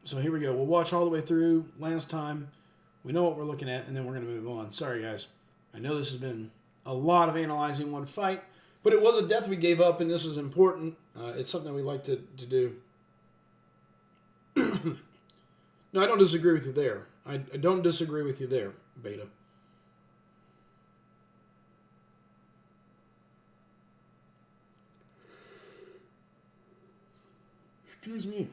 So here we go. We'll watch all the way through. Last time, we know what we're looking at, and then we're going to move on. Sorry, guys. I know this has been a lot of analyzing one fight, but it was a death we gave up, and this was important. It's something we like to do. No, I don't disagree with you there. I don't disagree with you there, Beta. Excuse me.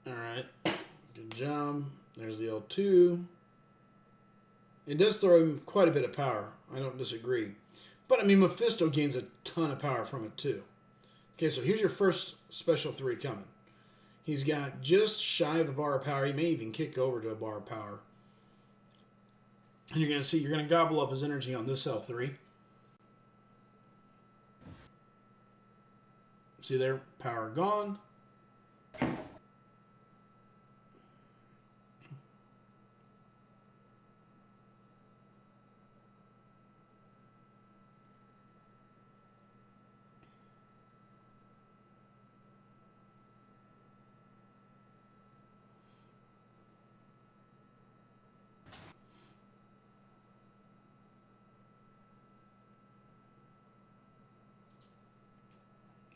All right. Good job. There's the L2. It does throw him quite a bit of power. I don't disagree. But, I mean, Mephisto gains a ton of power from it, too. Okay, so here's your first special 3 coming. He's got just shy of a bar of power. He may even kick over to a bar of power. And you're going to see, you're going to gobble up his energy on this L3. See there? Power gone.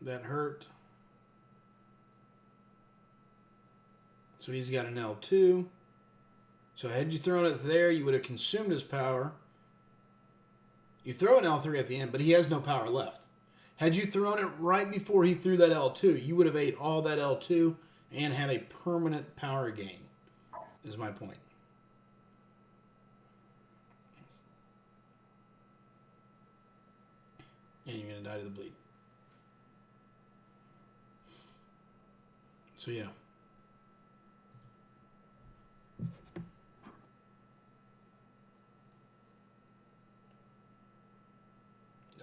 That hurt. So he's got an L2. So had you thrown it there, you would have consumed his power. You throw an L3 at the end, but he has no power left. Had you thrown it right before he threw that L2, you would have ate all that L2 and had a permanent power gain, is my point. And you're going to die to the bleed. So, yeah.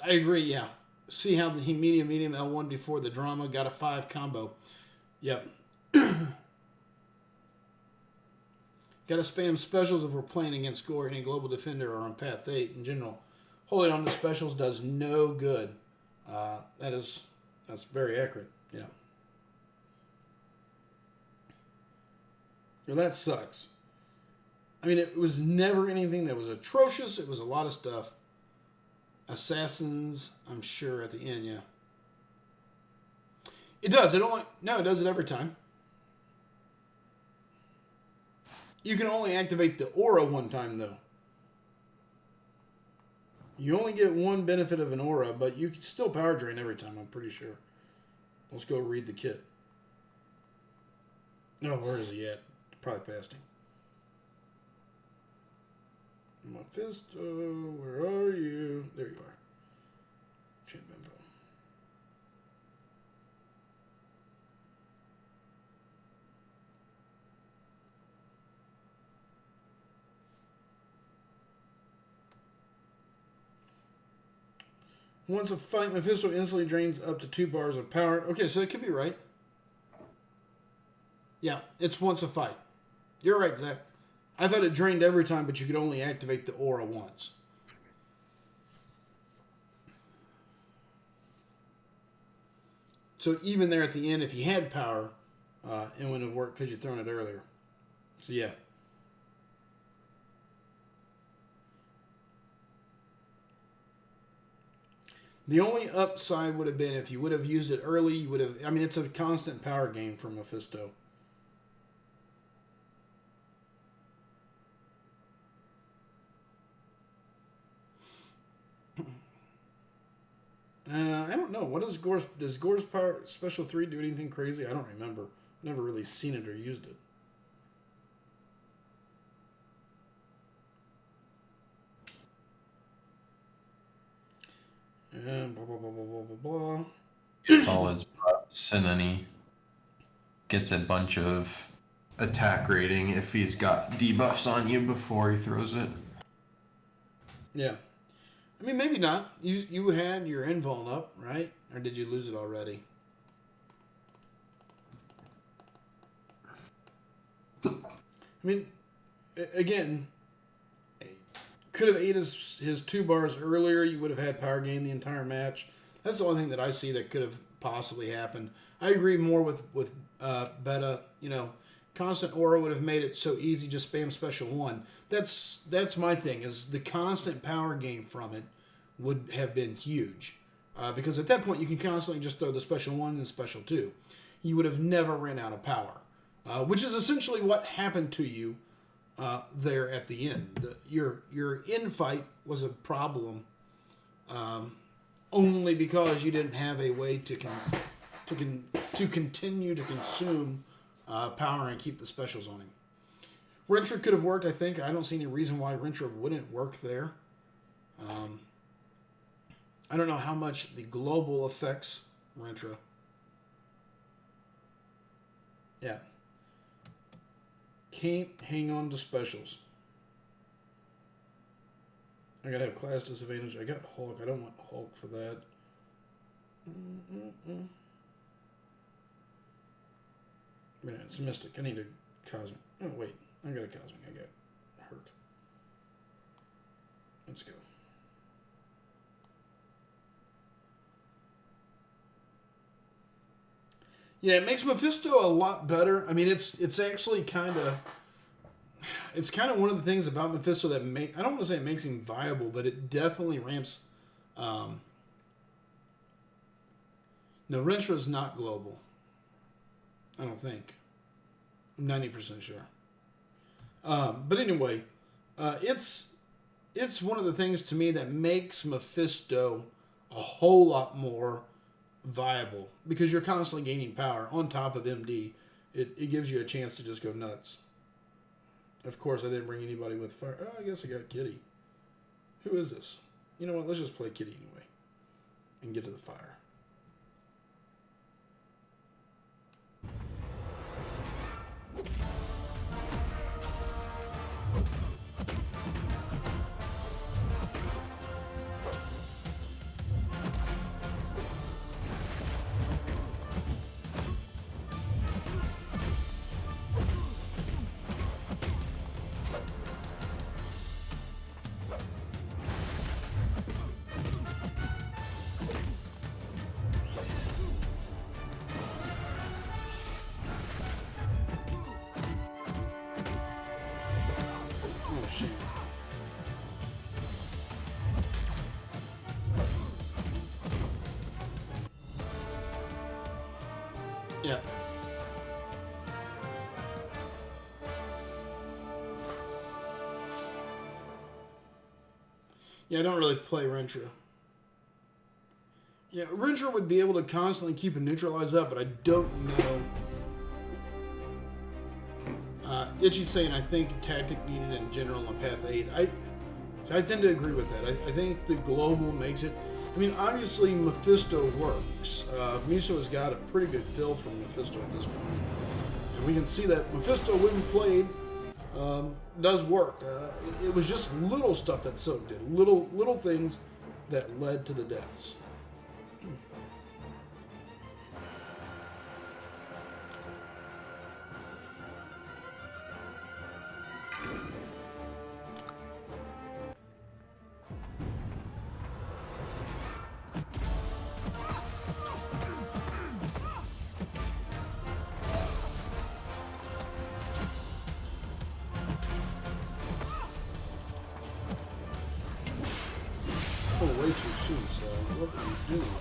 I agree, yeah. See how he medium L1 before the drama got a 5 combo. Yep. Got to spam specials if we're playing against Gore, any global defender, or on path 8 in general. Holding on to specials does no good. That's very accurate, yeah. Well, that sucks. I mean, it was never anything that was atrocious. It was a lot of stuff. Assassins, I'm sure, at the end, yeah. It does. It does it every time. You can only activate the aura one time, though. You only get one benefit of an aura, but you can still power drain every time, I'm pretty sure. Let's go read the kit. No, where is he at? Probably past him. Mephisto, where are you? There you are. Champ info. Once a fight, Mephisto instantly drains up to 2 bars of power. Okay, so it could be right. Yeah, it's once a fight. You're right, Zach. I thought it drained every time, but you could only activate the aura once. So even there at the end, if you had power, it wouldn't have worked because you'd thrown it earlier. So yeah. The only upside would have been if you would have used it early, you would have... I mean, it's a constant power gain for Mephisto. I don't know. What does Gore's power special 3 do anything crazy? I don't remember. Never really seen it or used it. And blah, blah, blah, blah, blah, blah, blah. gets all his buffs, and then he gets a bunch of attack rating if he's got debuffs on you before he throws it. Yeah. I mean, maybe not. You had your invuln up, right? Or did you lose it already? I mean, again, could have ate his 2 bars earlier. You would have had power gain the entire match. That's the only thing that I see that could have possibly happened. I agree more with Beta. You know, constant aura would have made it so easy. Just spam special 1. That's my thing. Is the constant power gain from it would have been huge, because at that point you can constantly just throw the special 1 and special 2. You would have never ran out of power, which is essentially what happened to you there at the end. Your in fight was a problem only because you didn't have a way to continue to consume power and keep the specials on him. Rintra could have worked, I think. I don't see any reason why Rintra wouldn't work there. I don't know how much the global affects Rintra. Yeah. Can't hang on to specials. I gotta have class disadvantage. I got Hulk. I don't want Hulk for that. Wait, it's Mystic. I need a Cosmic. Oh, wait. I got a Cosmic. I got Hurt. Let's go. Yeah, it makes Mephisto a lot better. I mean, it's actually kind of... It's kind of one of the things about Mephisto that I don't want to say it makes him viable, but it definitely ramps... No, Rintra is not global. I don't think. I'm 90% sure. But anyway, it's one of the things to me that makes Mephisto a whole lot more viable, because you're constantly gaining power on top of MD. It gives you a chance to just go nuts. Of course, I didn't bring anybody with fire. Oh, I guess I got Kitty. Who is this? You know what? Let's just play Kitty anyway and get to the fire. Yeah. Yeah, I don't really play Rintra. Yeah, Rintra would be able to constantly keep a neutralize up, but I don't know. Itchy's saying, I think tactic needed in general on Path 8. I tend to agree with that. I think the global makes it. I mean, obviously, Mephisto works. Miso has got a pretty good feel from Mephisto at this point. And we can see that Mephisto, when played, does work. It was just little stuff that Silk did. Little things that led to the deaths. Oh, way too soon, so what are you doing?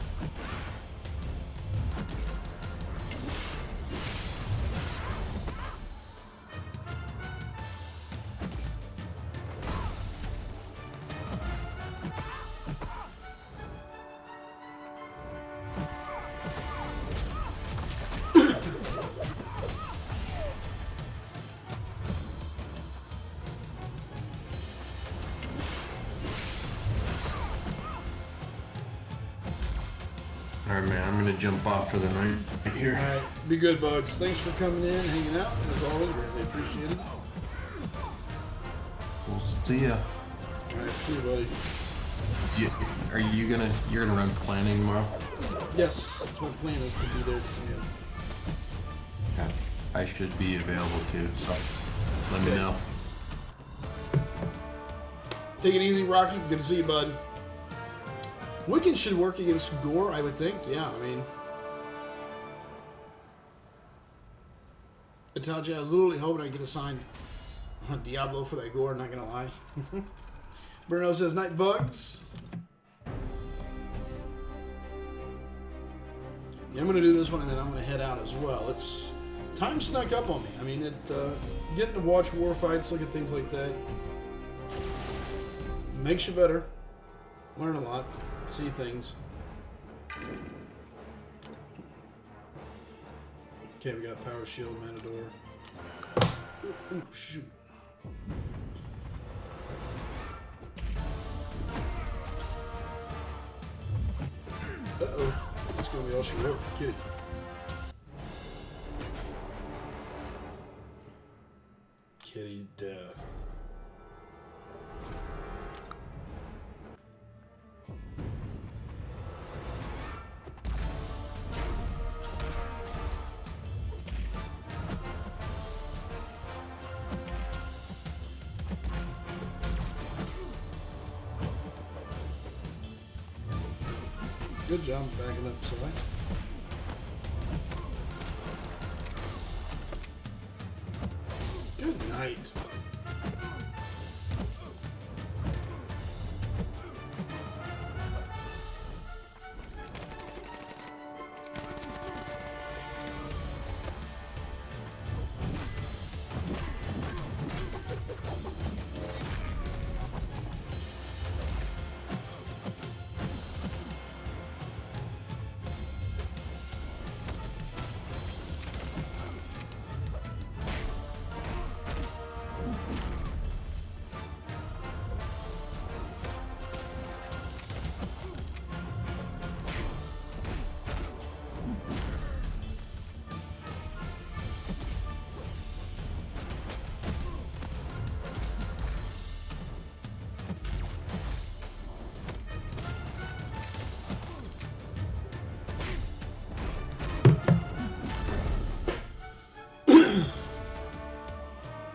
All right, man. I'm gonna jump off for the night All here. right, be good, Bugs. Thanks for coming in, hanging out. As always, greatly appreciated. We'll see ya. All right, see you, buddy. You're gonna run planning tomorrow? Yes, that's my plan is to be there. Yeah. Okay. I should be available too, so let me Okay. know. Take it easy, Rocky. Good to see you, bud. Wiccan should work against Gore, I would think. Yeah, I mean... Itachi, I was literally hoping I'd get assigned Diablo for that Gore, not gonna lie. Bruno says, Night Bugs. Yeah, I'm gonna do this one and then I'm gonna head out as well. It's... Time snuck up on me. I mean, getting to watch war fights, look at things like that, makes you better. Learn a lot. See things. Okay, we got Power Shield, Matador. Ooh, shoot. Uh-oh. That's gonna be all she wrote for Kitty. Kitty's death. Good job backing up, Sly. Good night.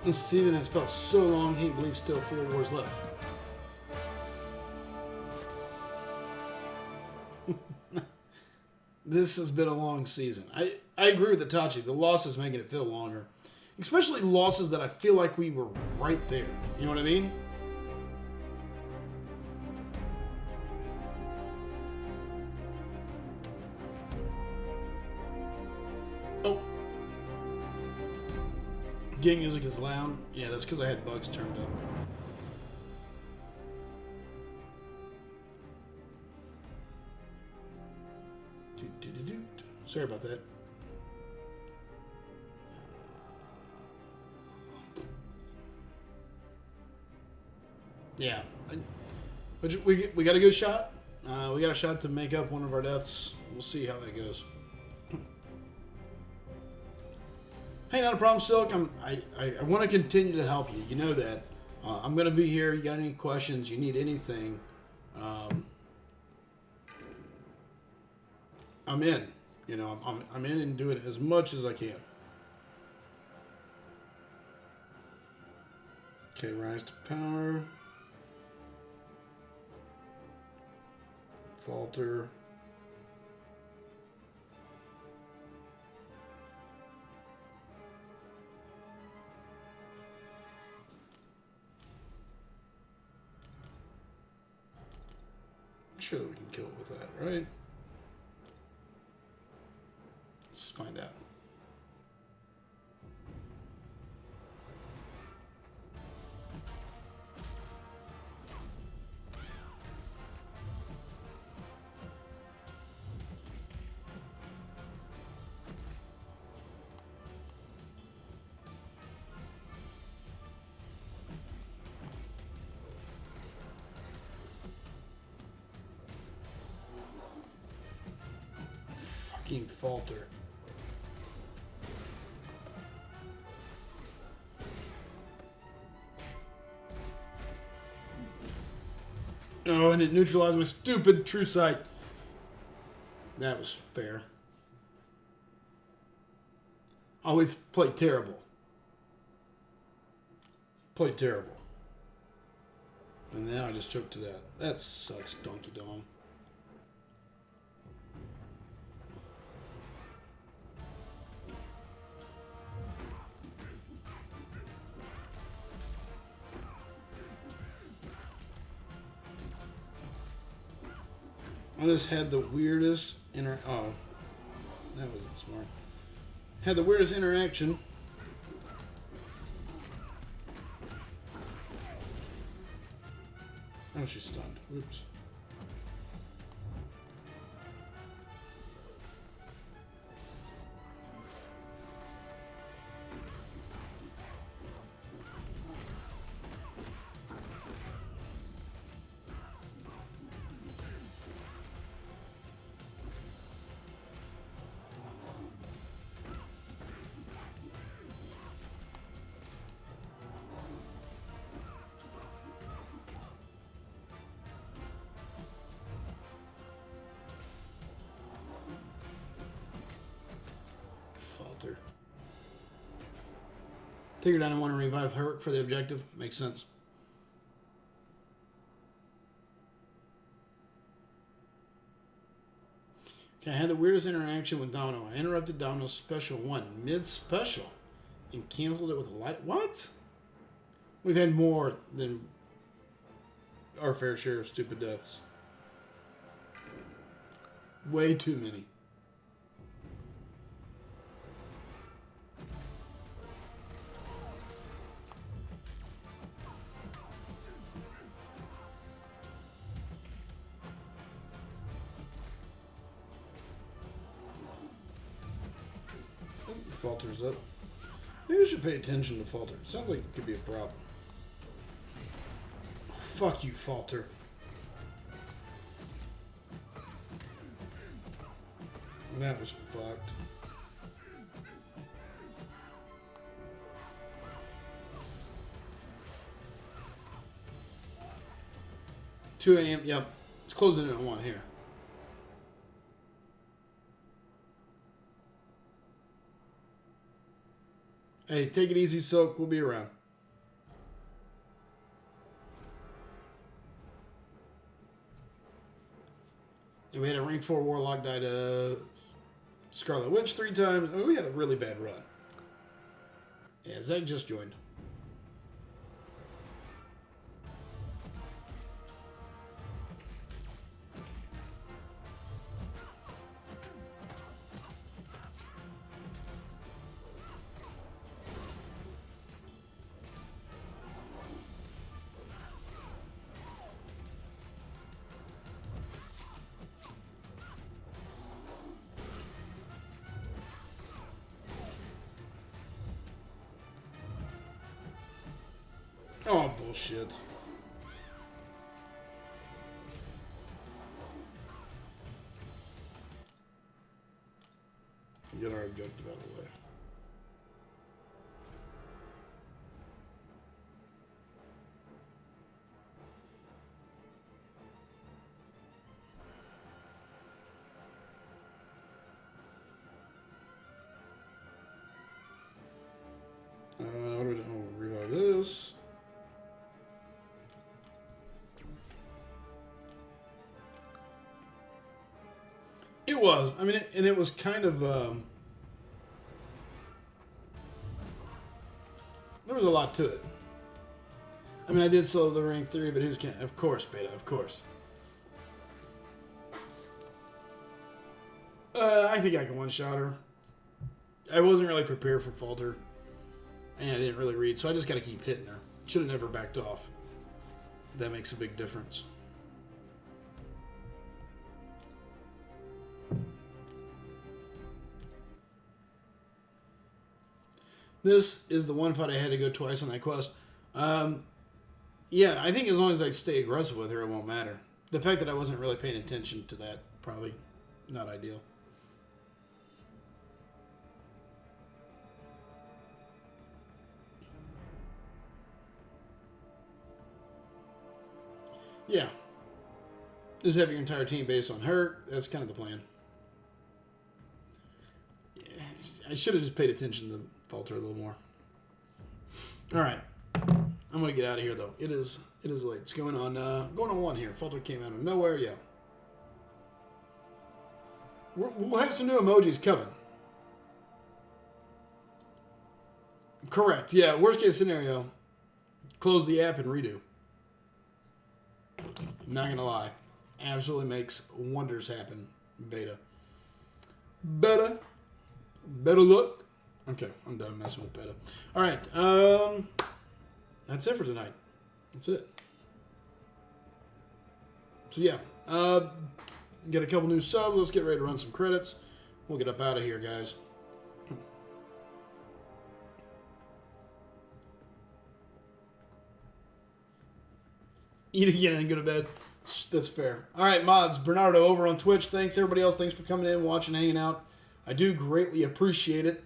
This season has felt so long, he believes still 4 wars left. This has been a long season. I agree with Itachi. The loss is making it feel longer. Especially losses that I feel like we were right there. You know what I mean? Oh. Game music is loud. Yeah, that's because I had bugs turned up. Sorry about that. Yeah, but we got a good shot. We got a shot to make up one of our deaths. We'll see how that goes. Hey, not a problem, Silk. I want to continue to help you. You know that. I'm going to be here. You got any questions? You need anything? I'm in. You know, I'm in and doing as much as I can. Okay, rise to power. Falter. I'm sure we can kill it with that, right? Let's find out. Fucking falter. Oh, and it neutralized my stupid true sight. That was fair. Oh, we've played terrible. Played terrible. And now I just choked to that. That sucks, Donkey Dong. I just had the weirdest Oh, that wasn't smart. Had the weirdest interaction. Oh, she's stunned. Oops. Falter. Take her down and want to revive her for the objective. Makes sense. Okay, I had the weirdest interaction with Domino. I interrupted Domino's special one mid-special and canceled it with a light. What? We've had more than our fair share of stupid deaths. Way too many. Falter's up. Maybe we should pay attention to Falter. It sounds like it could be a problem. Oh, fuck you, Falter. That was fucked. Two AM. Yep. It's closing in at 1 here. Hey, take it easy, Silk. We'll be around. And we had a rank 4 Warlock die to Scarlet Witch 3 times. I mean, we had a really bad run. Yeah, Zeg just joined. Oh, bullshit. Get our objective out of the way. What do we do? Oh, revive this. It was. I mean, it was kind of. There was a lot to it. I mean, I did solo the rank 3, but he was of course, Beta, of course. I think I can one-shot her. I wasn't really prepared for Falter, and I didn't really read, so I just got to keep hitting her. Should have never backed off. That makes a big difference. This is the one fight I had to go twice on that quest. Yeah, I think as long as I stay aggressive with her, it won't matter. The fact that I wasn't really paying attention to that, probably not ideal. Yeah. Just have your entire team based on her. That's kind of the plan. Yeah, I should have just paid attention to Falter a little more. All right. I'm going to get out of here, though. It is late. It's going on 1 here. Falter came out of nowhere. Yeah. We'll have some new emojis coming. Correct. Yeah. Worst case scenario, close the app and redo. Not going to lie. Absolutely makes wonders happen. Beta. Better look. Okay, I'm done messing with beta. All right. That's it for tonight. That's it. So yeah, get a couple new subs. Let's get ready to run some credits. We'll get up out of here, guys. Eat again and go to bed. That's fair. All right, mods. Bernardo over on Twitch. Thanks, everybody else. Thanks for coming in, watching, hanging out. I do greatly appreciate it.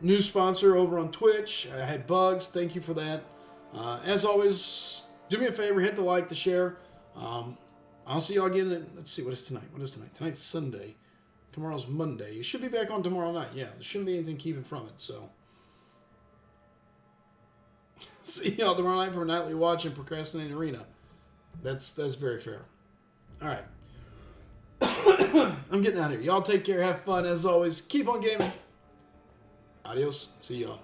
New sponsor over on Twitch. I had Bugs. Thank you for that. As always, do me a favor. Hit the like, the share. I'll see y'all again. Let's see. What is tonight? Tonight's Sunday. Tomorrow's Monday. You should be back on tomorrow night. Yeah, there shouldn't be anything keeping from it. So, see y'all tomorrow night for a nightly watch in Procrastinating Arena. That's very fair. All right. I'm getting out of here. Y'all take care. Have fun. As always, keep on gaming. Adios. See y'all.